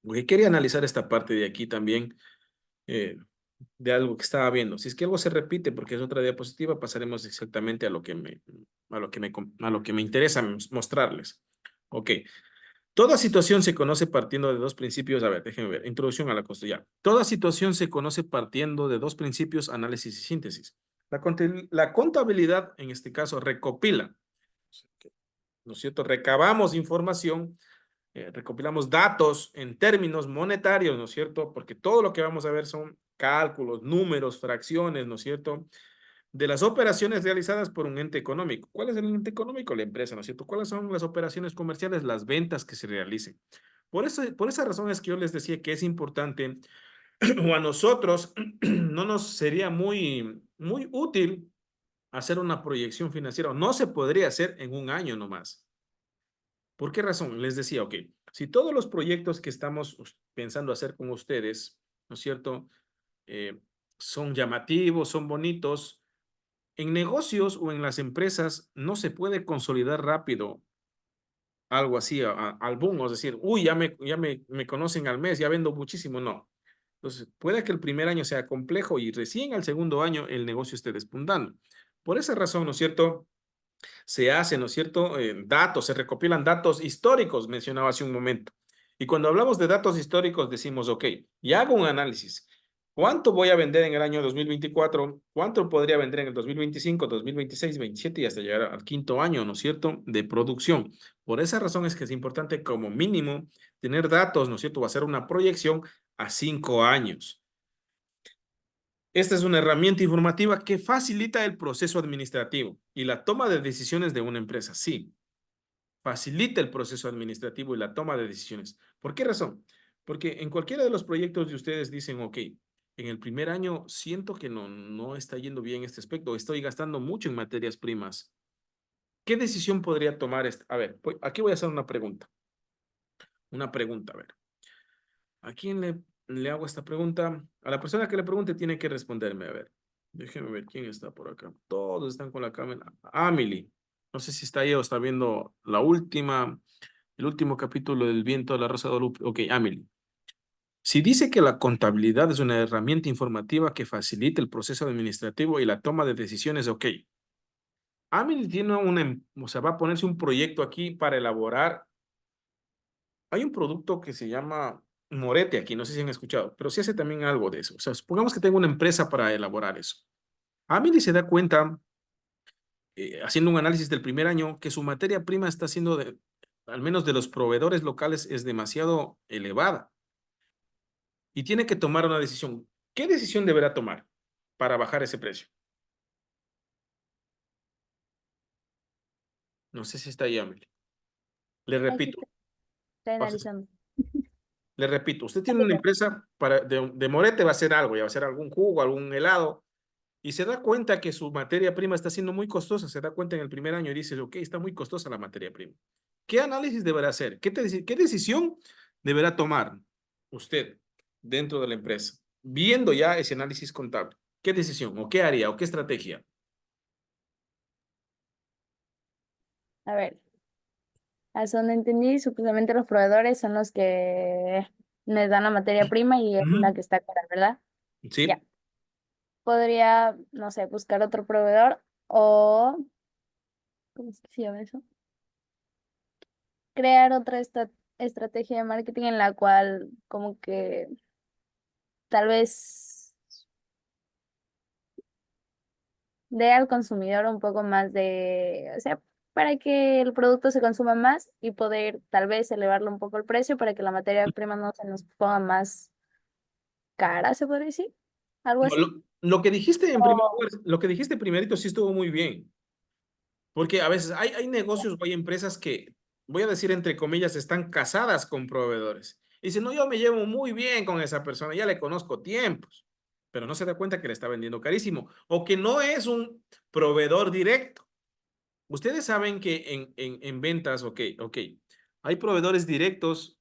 Speaker 1: Porque quería analizar esta parte de aquí también, eh, de algo que estaba viendo. Si es que algo se repite, porque es otra diapositiva, pasaremos exactamente a lo que me interesa mostrarles. Ok. Toda situación se conoce partiendo de dos principios. A ver, déjenme ver. Introducción a la construcción. Toda situación se conoce partiendo de dos principios, análisis y síntesis. La contabilidad, en este caso, recopila, ¿no es cierto? Recabamos información, recopilamos datos en términos monetarios, ¿no es cierto? Porque todo lo que vamos a ver son cálculos, números, fracciones, ¿no es cierto? De las operaciones realizadas por un ente económico. ¿Cuál es el ente económico? La empresa, ¿no es cierto? ¿Cuáles son las operaciones comerciales? Las ventas que se realicen. Por esa razón es que yo les decía que es importante, o a nosotros no nos sería muy útil hacer una proyección financiera. No se podría hacer en un año nomás. ¿Por qué razón? Les decía, ok, si todos los proyectos que estamos pensando hacer con ustedes, ¿no es cierto? Son llamativos, son bonitos. En negocios o en las empresas no se puede consolidar rápido algo así al boom, es decir, uy, me conocen al mes, ya vendo muchísimo, no. Entonces, puede que el primer año sea complejo y recién al segundo año el negocio esté despuntando. Por esa razón, ¿no es cierto? Se hacen, ¿no es cierto? Datos, se recopilan datos históricos, mencionaba hace un momento. Y cuando hablamos de datos históricos, decimos, ok, y hago un análisis. ¿Cuánto voy a vender en el año 2024? ¿Cuánto podría vender en el 2025, 2026, 27 y hasta llegar al quinto año, ¿no es cierto?, de producción. Por esa razón es que es importante como mínimo tener datos, ¿no es cierto?, o hacer una proyección a 5 años. Esta es una herramienta informativa que facilita el proceso administrativo y la toma de decisiones de una empresa. Sí, facilita el proceso administrativo y la toma de decisiones. ¿Por qué razón? Porque en cualquiera de los proyectos de ustedes dicen, ok, en el primer año siento que no está yendo bien este aspecto, estoy gastando mucho en materias primas. ¿Qué decisión podría tomar este? A ver, aquí voy a hacer una pregunta. Una pregunta, a ver. ¿A quién le hago esta pregunta? A la persona que le pregunte tiene que responderme. A ver, déjeme ver quién está por acá. Todos están con la cámara. Amelie. No sé si está ahí o está viendo el último capítulo del Viento de la Rosa de Guadalupe. Ok, Amelie. Si dice que la contabilidad es una herramienta informativa que facilita el proceso administrativo y la toma de decisiones, ok. Amelie tiene o sea, va a ponerse un proyecto aquí para elaborar. Hay un producto que se llama Morete aquí, no sé si han escuchado, pero sí hace también algo de eso. O sea, supongamos que tengo una empresa para elaborar eso. Amelie se da cuenta, haciendo un análisis del primer año, que su materia prima está siendo, al menos de los proveedores locales, es demasiado elevada. Y tiene que tomar una decisión. ¿Qué decisión deberá tomar para bajar ese precio? No sé si está ahí, Amelie. Le
Speaker 5: Aquí
Speaker 1: repito.
Speaker 5: estoy
Speaker 1: O sea,
Speaker 5: analizando.
Speaker 1: le repito, usted tiene
Speaker 5: Aquí
Speaker 1: una
Speaker 5: está.
Speaker 1: empresa de Morete, va a hacer algo, ya va a hacer algún jugo, algún helado, y se da cuenta que su materia prima está siendo muy costosa, se da cuenta en el primer año y dice, ok, está muy costosa la materia prima. ¿Qué análisis deberá hacer? ¿Qué decisión deberá tomar usted dentro de la empresa? Viendo ya ese análisis contable, ¿qué decisión o qué haría o qué estrategia?
Speaker 5: A ver, hasta donde entendí, supuestamente los proveedores son los que les dan la materia prima y es la
Speaker 1: Ujú.
Speaker 5: que está cara, ¿verdad? Ya.
Speaker 1: Sí.
Speaker 5: Podría, no sé, buscar otro proveedor o, ¿cómo es que se llama eso? Crear otra estrategia de marketing en la cual como que tal vez dé al consumidor un poco más de, o sea, para que el producto se consuma más y poder tal vez elevarle un poco el precio para que la materia prima no se nos ponga más cara, se podría decir, algo
Speaker 1: No,
Speaker 5: así.
Speaker 1: lo que dijiste en primer
Speaker 5: O,
Speaker 1: lugar, lo que dijiste primerito sí estuvo muy bien. Porque a veces hay negocios o hay empresas que, voy a decir entre comillas, están casadas con proveedores. Y dicen, no, yo me llevo muy bien con esa persona, ya le conozco tiempos, pero no se da cuenta que le está vendiendo carísimo o que no es un proveedor directo. Ustedes saben que en ventas, ok, hay proveedores directos,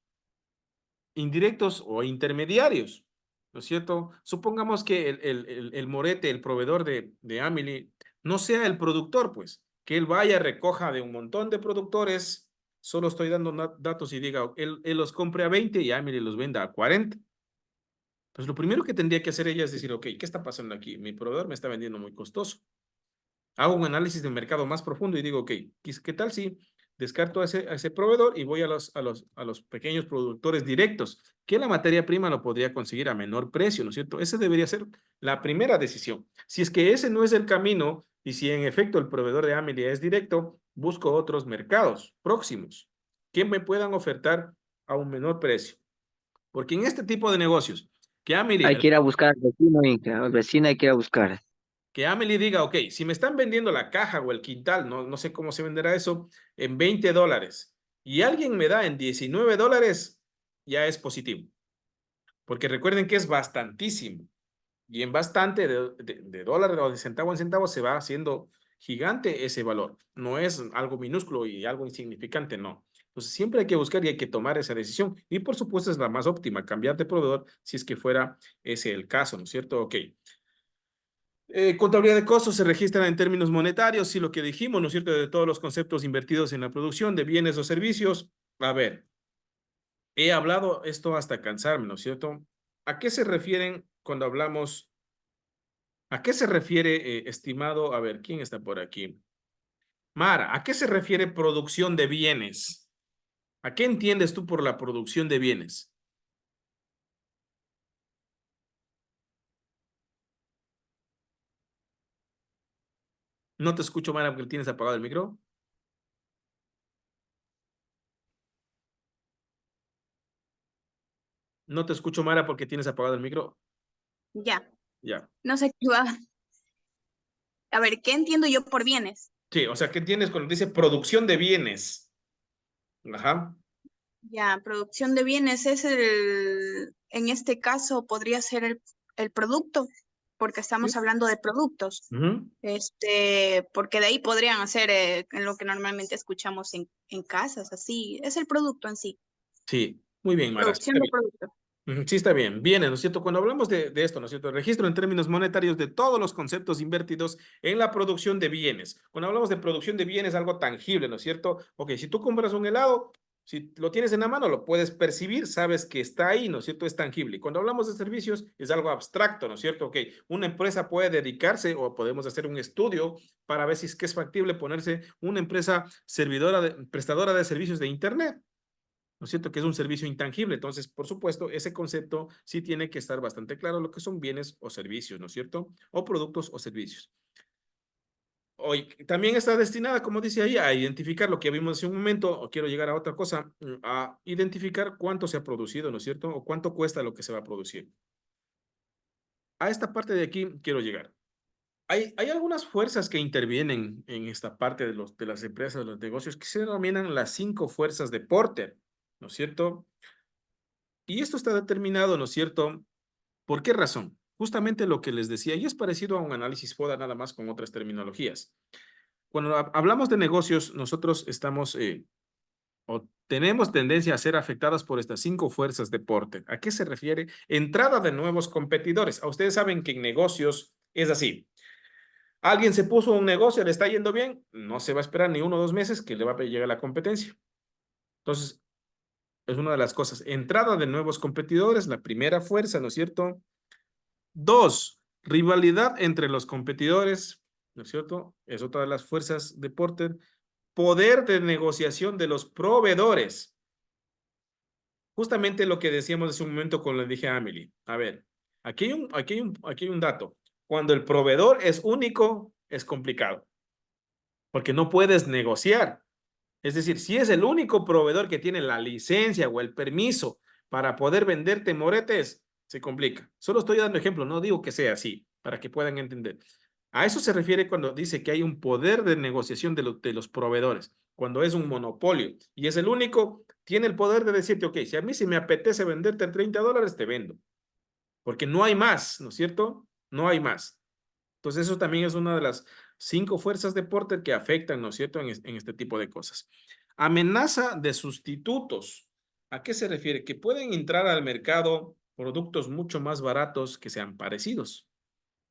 Speaker 1: indirectos o intermediarios, ¿no es cierto? Supongamos que el Morete, el proveedor de Amelie, no sea el productor, pues, que él vaya, recoja de un montón de productores, solo estoy dando datos y diga, él los compre a 20 y Amelie los venda a 40. Pues lo primero que tendría que hacer ella es decir, ok, ¿qué está pasando aquí? Mi proveedor me está vendiendo muy costoso. Hago un análisis de mercado más profundo y digo, ok, ¿qué tal si descarto a ese proveedor y voy a los pequeños productores directos, que la materia prima lo podría conseguir a menor precio, ¿no es cierto? Esa debería ser la primera decisión. Si es que ese no es el camino y si en efecto el proveedor de Amelia es directo, busco otros mercados próximos que me puedan ofertar a un menor precio. Porque en este tipo de negocios, que
Speaker 2: Hay
Speaker 1: Amelie,
Speaker 2: que ir a buscar al vecino, Inca, al vecino hay que ir a buscar.
Speaker 1: que Amelie diga, ok, si me están vendiendo la caja o el quintal, no sé cómo se venderá eso, en $20 y alguien me da en $19, ya es positivo. Porque recuerden que es bastantísimo. Y en bastante de dólar o de centavo en centavo se va haciendo gigante ese valor. No es algo minúsculo y algo insignificante, no. Entonces, siempre hay que buscar y hay que tomar esa decisión. Y por supuesto es la más óptima, cambiar de proveedor si es que fuera ese el caso, ¿no es cierto? Ok. Contabilidad de costos se registra en términos monetarios, sí, lo que dijimos, ¿no es cierto? De todos los conceptos invertidos en la producción de bienes o servicios. A ver, he hablado esto hasta cansarme, ¿no es cierto? ¿A qué se refieren cuando hablamos? ¿A qué se refiere, estimado? A ver, ¿quién está por aquí? Mara, ¿a qué se refiere producción de bienes? ¿A qué entiendes tú por la producción de bienes? No te escucho, Mara, porque tienes apagado el micro. No te escucho, Mara, porque tienes apagado el micro.
Speaker 6: Ya,
Speaker 1: Ya.
Speaker 6: no sé qué va. A ver, ¿qué entiendo yo por bienes?
Speaker 1: Sí, o sea, ¿qué entiendes cuando dice producción de bienes? Ajá.
Speaker 6: Ya, producción de bienes es en este caso podría ser el producto, porque estamos
Speaker 1: Sí.
Speaker 6: hablando de productos.
Speaker 1: Ujú.
Speaker 6: Porque de ahí podrían hacer en lo que normalmente escuchamos en casas, así. Es el producto en sí,
Speaker 1: Sí, muy bien, Mara. Sí,
Speaker 6: producción
Speaker 1: está
Speaker 6: de
Speaker 1: bien.
Speaker 6: producto.
Speaker 1: Ujú, sí, está bien. Bienes, ¿no es cierto? Cuando hablamos de esto, ¿no es cierto? Registro en términos monetarios de todos los conceptos invertidos en la producción de bienes. Cuando hablamos de producción de bienes, algo tangible, ¿no es cierto? Ok, si tú compras un helado, si lo tienes en la mano, lo puedes percibir, sabes que está ahí, ¿no es cierto? Es tangible. Y cuando hablamos de servicios, es algo abstracto, ¿no es cierto? Ok, una empresa puede dedicarse o podemos hacer un estudio para ver si es que es factible ponerse una empresa prestadora de servicios de Internet. ¿No es cierto? Que es un servicio intangible. Entonces, por supuesto, ese concepto sí tiene que estar bastante claro lo que son bienes o servicios, ¿no es cierto? O productos o servicios. Hoy también está destinada, como dice ahí, a identificar lo que vimos hace un momento, o quiero llegar a otra cosa, a identificar cuánto se ha producido, ¿no es cierto? O cuánto cuesta lo que se va a producir. A esta parte de aquí quiero llegar. Hay algunas fuerzas que intervienen en esta parte de las empresas, de los negocios, que se denominan las 5 fuerzas de Porter, ¿no es cierto? Y esto está determinado, ¿no es cierto? ¿Por qué razón? Justamente lo que les decía, y es parecido a un análisis FODA nada más con otras terminologías. Cuando hablamos de negocios, nosotros estamos o tenemos tendencia a ser afectadas por estas 5 fuerzas de Porter. ¿A qué se refiere? Entrada de nuevos competidores. A ustedes saben que en negocios es así. Alguien se puso un negocio, le está yendo bien, no se va a esperar ni 1 o 2 meses que le va a llegar la competencia. Entonces, es una de las cosas. Entrada de nuevos competidores, la primera fuerza, ¿no es cierto? 2, rivalidad entre los competidores, ¿no es cierto? Es otra de las fuerzas de Porter. Poder de negociación de los proveedores. Justamente lo que decíamos hace un momento con le dije a Amelie. A ver, aquí hay un dato. Cuando el proveedor es único, es complicado, porque no puedes negociar. Es decir, si es el único proveedor que tiene la licencia o el permiso para poder venderte moretes, se complica. Solo estoy dando ejemplo, no digo que sea así, para que puedan entender. A eso se refiere cuando dice que hay un poder de negociación de los proveedores. Cuando es un monopolio y es el único, tiene el poder de decirte, ok, si a mí se me apetece venderte en $30, te vendo. Porque no hay más, ¿no es cierto? No hay más. Entonces, eso también es una de las 5 fuerzas de Porter que afectan, ¿no es cierto?, en este tipo de cosas. Amenaza de sustitutos. ¿A qué se refiere? Que pueden entrar al mercado productos mucho más baratos que sean parecidos,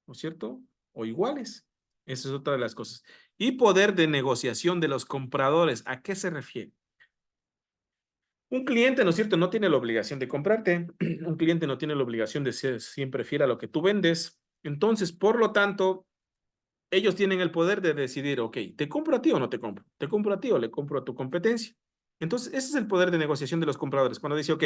Speaker 1: ¿no es cierto? O iguales. Esa es otra de las cosas. Y poder de negociación de los compradores. ¿A qué se refiere? Un cliente, ¿no es cierto?, no tiene la obligación de comprarte. Un cliente no tiene la obligación de ser siempre fiel a lo que tú vendes. Entonces, por lo tanto, ellos tienen el poder de decidir, ok, ¿te compro a ti o no te compro? ¿Te compro a ti o le compro a tu competencia? Entonces, ese es el poder de negociación de los compradores. Cuando dice, ok,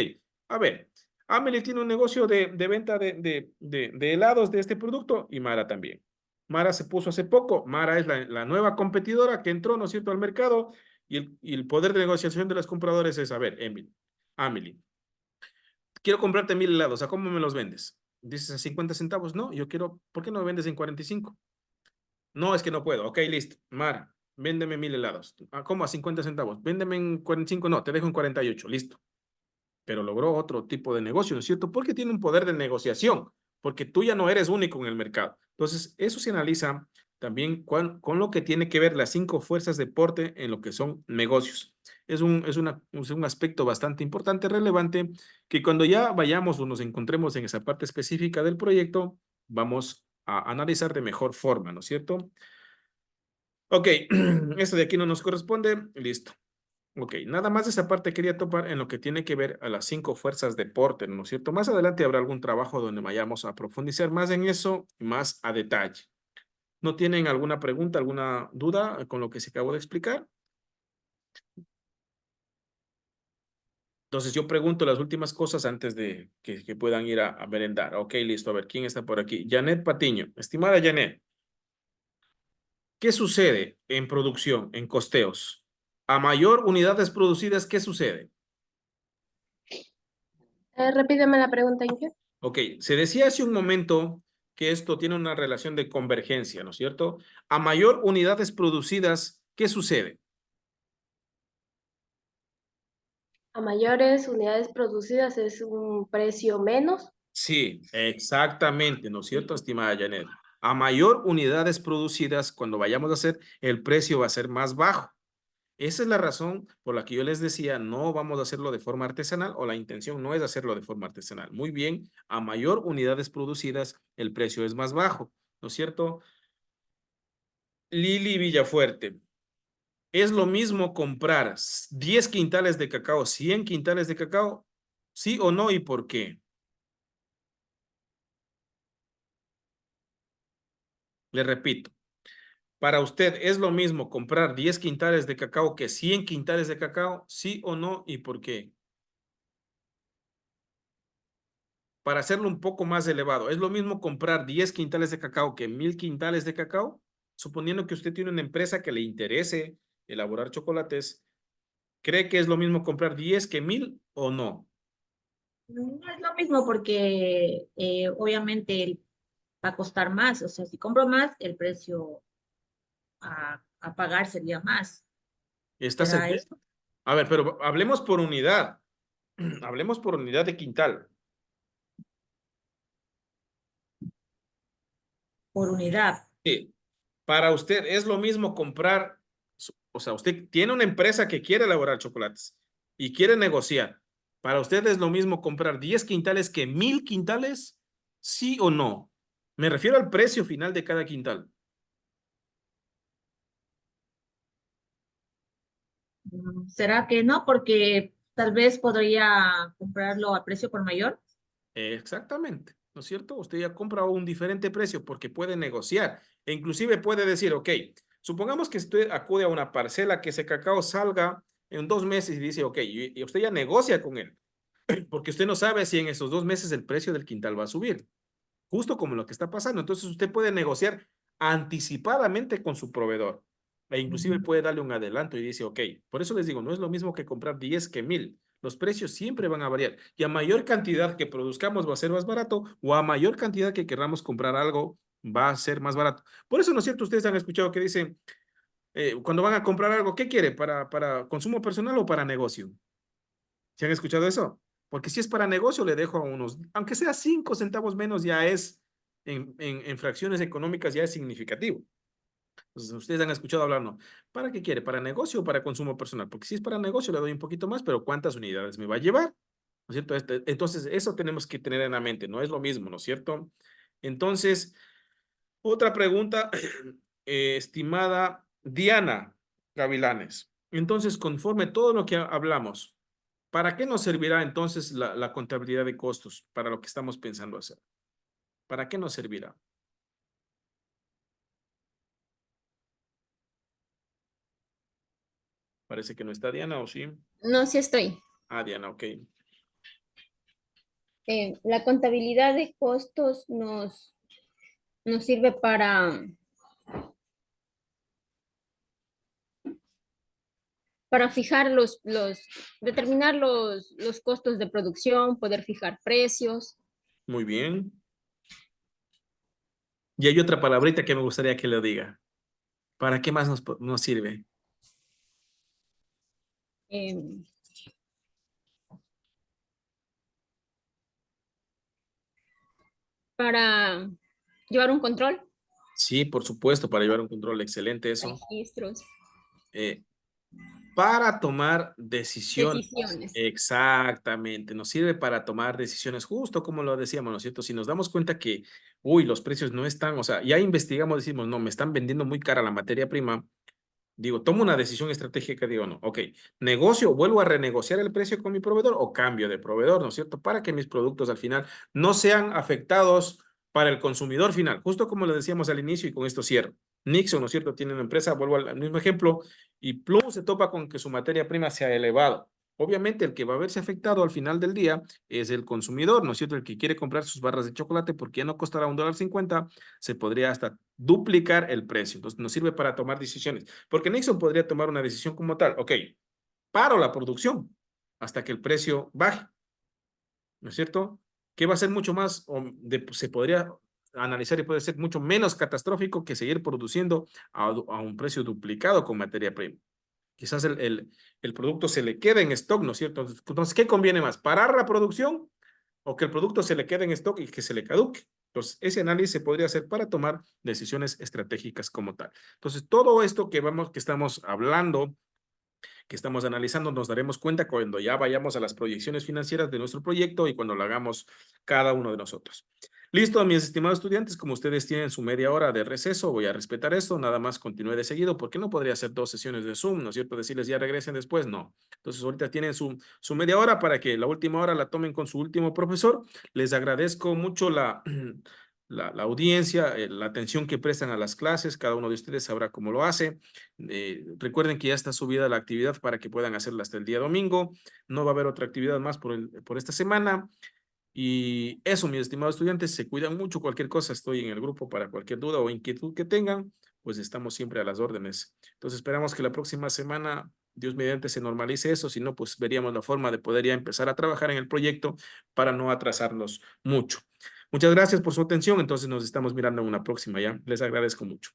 Speaker 1: a ver, Amelie tiene un negocio de venta de helados de este producto y Mara también. Mara se puso hace poco. Mara es la nueva competidora que entró, ¿no es cierto?, al mercado y el poder de negociación de los compradores es, a ver, Amelie, quiero comprarte 1000 helados. ¿A cómo me los vendes? Dices a 50 centavos. No, yo quiero, ¿por qué no me vendes en 45? No, es que no puedo. Ok, listo. Mara, véndeme 1000 helados. ¿Cómo? A 50 centavos. Véndeme en 45. No, te dejo en 48. Listo. Pero logró otro tipo de negocio, ¿no es cierto? Porque tiene un poder de negociación, porque tú ya no eres único en el mercado. Entonces, eso se analiza también con lo que tiene que ver las 5 fuerzas de porte en lo que son negocios. Es un aspecto bastante importante, relevante, que cuando ya vayamos o nos encontremos en esa parte específica del proyecto, vamos a analizar de mejor forma, ¿no es cierto? Ok, esto de aquí no nos corresponde, listo. Ok, nada más de esa parte quería topar en lo que tiene que ver a las 5 fuerzas de porte, ¿no es cierto? Más adelante habrá algún trabajo donde vayamos a profundizar más en eso, más a detalle. ¿No tienen alguna pregunta, alguna duda con lo que se acabó de explicar? Entonces yo pregunto las últimas cosas antes de que puedan ir a merendar. Ok, listo. A ver, ¿quién está por aquí? Janet Patiño. Estimada Janet, ¿qué sucede en producción, en costeos? A mayor unidades producidas, ¿qué sucede?
Speaker 7: Repíteme la pregunta, Inge.
Speaker 1: Ok, se decía hace un momento que esto tiene una relación de convergencia, ¿no es cierto? A mayor unidades producidas, ¿qué sucede?
Speaker 7: A mayores unidades producidas es un precio menos.
Speaker 1: Sí, exactamente, ¿no es cierto, estimada Janet? A mayor unidades producidas, cuando vayamos a hacer, el precio va a ser más bajo. Esa es la razón por la que yo les decía, no vamos a hacerlo de forma artesanal o la intención no es hacerlo de forma artesanal. Muy bien, a mayor unidades producidas, el precio es más bajo, ¿no es cierto? Lili Villafuerte, ¿es lo mismo comprar 10 quintales de cacao, 100 quintales de cacao? ¿Sí o no y por qué? Le repito. Para usted, ¿es lo mismo comprar 10 quintales de cacao que 100 quintales de cacao? ¿Sí o no? ¿Y por qué? Para hacerlo un poco más elevado, ¿es lo mismo comprar 10 quintales de cacao que 1000 quintales de cacao? Suponiendo que usted tiene una empresa que le interese elaborar chocolates, ¿cree que es lo mismo comprar 10 que 1000 o no?
Speaker 3: No es lo mismo porque obviamente va a costar más. O sea, si compro más, el precio a pagar sería más.
Speaker 1: ¿Está
Speaker 3: ¿Será
Speaker 1: seguro?
Speaker 3: eso?
Speaker 1: A ver, pero hablemos por unidad. Hablemos por unidad de quintal.
Speaker 3: Por unidad.
Speaker 1: Sí. Para usted es lo mismo comprar, o sea, usted tiene una empresa que quiere elaborar chocolates y quiere negociar. Para usted es lo mismo comprar 10 quintales que 1000 quintales, ¿sí o no? Me refiero al precio final de cada quintal.
Speaker 3: ¿Será que no? Porque tal vez podría comprarlo a precio por mayor.
Speaker 1: Exactamente, ¿no es cierto? Usted ya compra a un diferente precio porque puede negociar e inclusive puede decir, ok, supongamos que usted acude a una parcela que ese cacao salga en 2 meses y dice, ok, y usted ya negocia con él. Porque usted no sabe si en esos 2 meses el precio del quintal va a subir, justo como lo que está pasando. Entonces usted puede negociar anticipadamente con su proveedor e inclusive puede darle un adelanto y dice, ok, por eso les digo, no es lo mismo que comprar 10 que 1000. Los precios siempre van a variar y a mayor cantidad que produzcamos va a ser más barato o a mayor cantidad que querramos comprar algo va a ser más barato. Por eso, ¿no es cierto? Ustedes han escuchado que dicen, cuando van a comprar algo, ¿qué quiere? ¿Para consumo personal o para negocio? ¿Se han escuchado eso? Porque si es para negocio, le dejo a unos, aunque sea 5 centavos menos, ya es, en fracciones económicas, ya es significativo. Entonces, ustedes han escuchado hablar, ¿no? ¿Para qué quiere? ¿Para negocio o para consumo personal? Porque si es para negocio, le doy un poquito más, pero ¿cuántas unidades me va a llevar? ¿No es cierto? Entonces, eso tenemos que tener en la mente, no es lo mismo, ¿no es cierto? Entonces, otra pregunta, estimada Diana Gavilanes. Entonces, conforme todo lo que hablamos, ¿para qué nos servirá entonces la contabilidad de costos para lo que estamos pensando hacer? ¿Para qué nos servirá? Parece que no está Diana, ¿o sí?
Speaker 3: No, sí estoy.
Speaker 1: Ah, Diana, ok.
Speaker 3: La contabilidad de costos nos sirve para fijar determinar los costos de producción, poder fijar precios.
Speaker 1: Muy bien. Y hay otra palabrita que me gustaría que lo diga. ¿Para qué más nos sirve?
Speaker 3: eh, para llevar un control.
Speaker 1: Sí, por supuesto, para llevar un control excelente eso.
Speaker 8: Registros.
Speaker 1: Para tomar decisiones.
Speaker 8: Decisiones.
Speaker 1: Exactamente, nos sirve para tomar decisiones, justo como lo decíamos, ¿no es cierto? Si nos damos cuenta que, uy, los precios no están, o sea, ya investigamos, decimos, no, me están vendiendo muy cara la materia prima, digo, tomo una decisión estratégica, digo, no, ok, negocio, vuelvo a renegociar el precio con mi proveedor o cambio de proveedor, ¿no es cierto? Para que mis productos al final no sean afectados para el consumidor final, justo como lo decíamos al inicio y con esto cierro. Nixon, ¿no es cierto? Tiene una empresa, vuelvo al mismo ejemplo, y Plum se topa con que su materia prima se ha elevado. Obviamente el que va a verse afectado al final del día es el consumidor, ¿no es cierto? El que quiere comprar sus barras de chocolate porque ya no costará $1.50, se podría hasta duplicar el precio. Entonces nos sirve para tomar decisiones. Porque Nixon podría tomar una decisión como tal, ok, paro la producción hasta que el precio baje, ¿no es cierto? Que va a ser mucho más, se podría analizar y puede ser mucho menos catastrófico que seguir produciendo a un precio duplicado con materia prima. Quizás el producto se le quede en stock, ¿no es cierto? Entonces, ¿qué conviene más? ¿Parar la producción o que el producto se le quede en stock y que se le caduque? Entonces, ese análisis se podría hacer para tomar decisiones estratégicas como tal. Entonces, todo esto que estamos hablando, que estamos analizando, nos daremos cuenta cuando ya vayamos a las proyecciones financieras de nuestro proyecto y cuando lo hagamos cada uno de nosotros. Listo, mis estimados estudiantes, como ustedes tienen su media hora de receso, voy a respetar esto, nada más continúe de seguido, porque no podría hacer 2 sesiones de Zoom, ¿no es cierto? Decirles ya regresen después, no. Entonces ahorita tienen su media hora para que la última hora la tomen con su último profesor. Les agradezco mucho la audiencia, la atención que prestan a las clases, cada uno de ustedes sabrá cómo lo hace. Recuerden que ya está subida la actividad para que puedan hacerla hasta el día domingo. No va a haber otra actividad más por esta semana. Y eso, mis estimados estudiantes, se cuidan mucho. Cualquier cosa, estoy en el grupo para cualquier duda o inquietud que tengan, pues estamos siempre a las órdenes. Entonces esperamos que la próxima semana, Dios mediante, se normalice eso. Si no, pues veríamos la forma de poder ya empezar a trabajar en el proyecto para no atrasarnos mucho. Muchas gracias por su atención. Entonces nos estamos mirando en una próxima, ¿ya? Les agradezco mucho.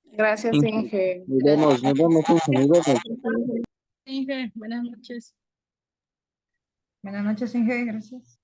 Speaker 8: Gracias, Inge.
Speaker 2: Nos vemos, Inge, nos vemos.
Speaker 8: Inge, buenas noches.
Speaker 4: Buenas noches, Inge, gracias.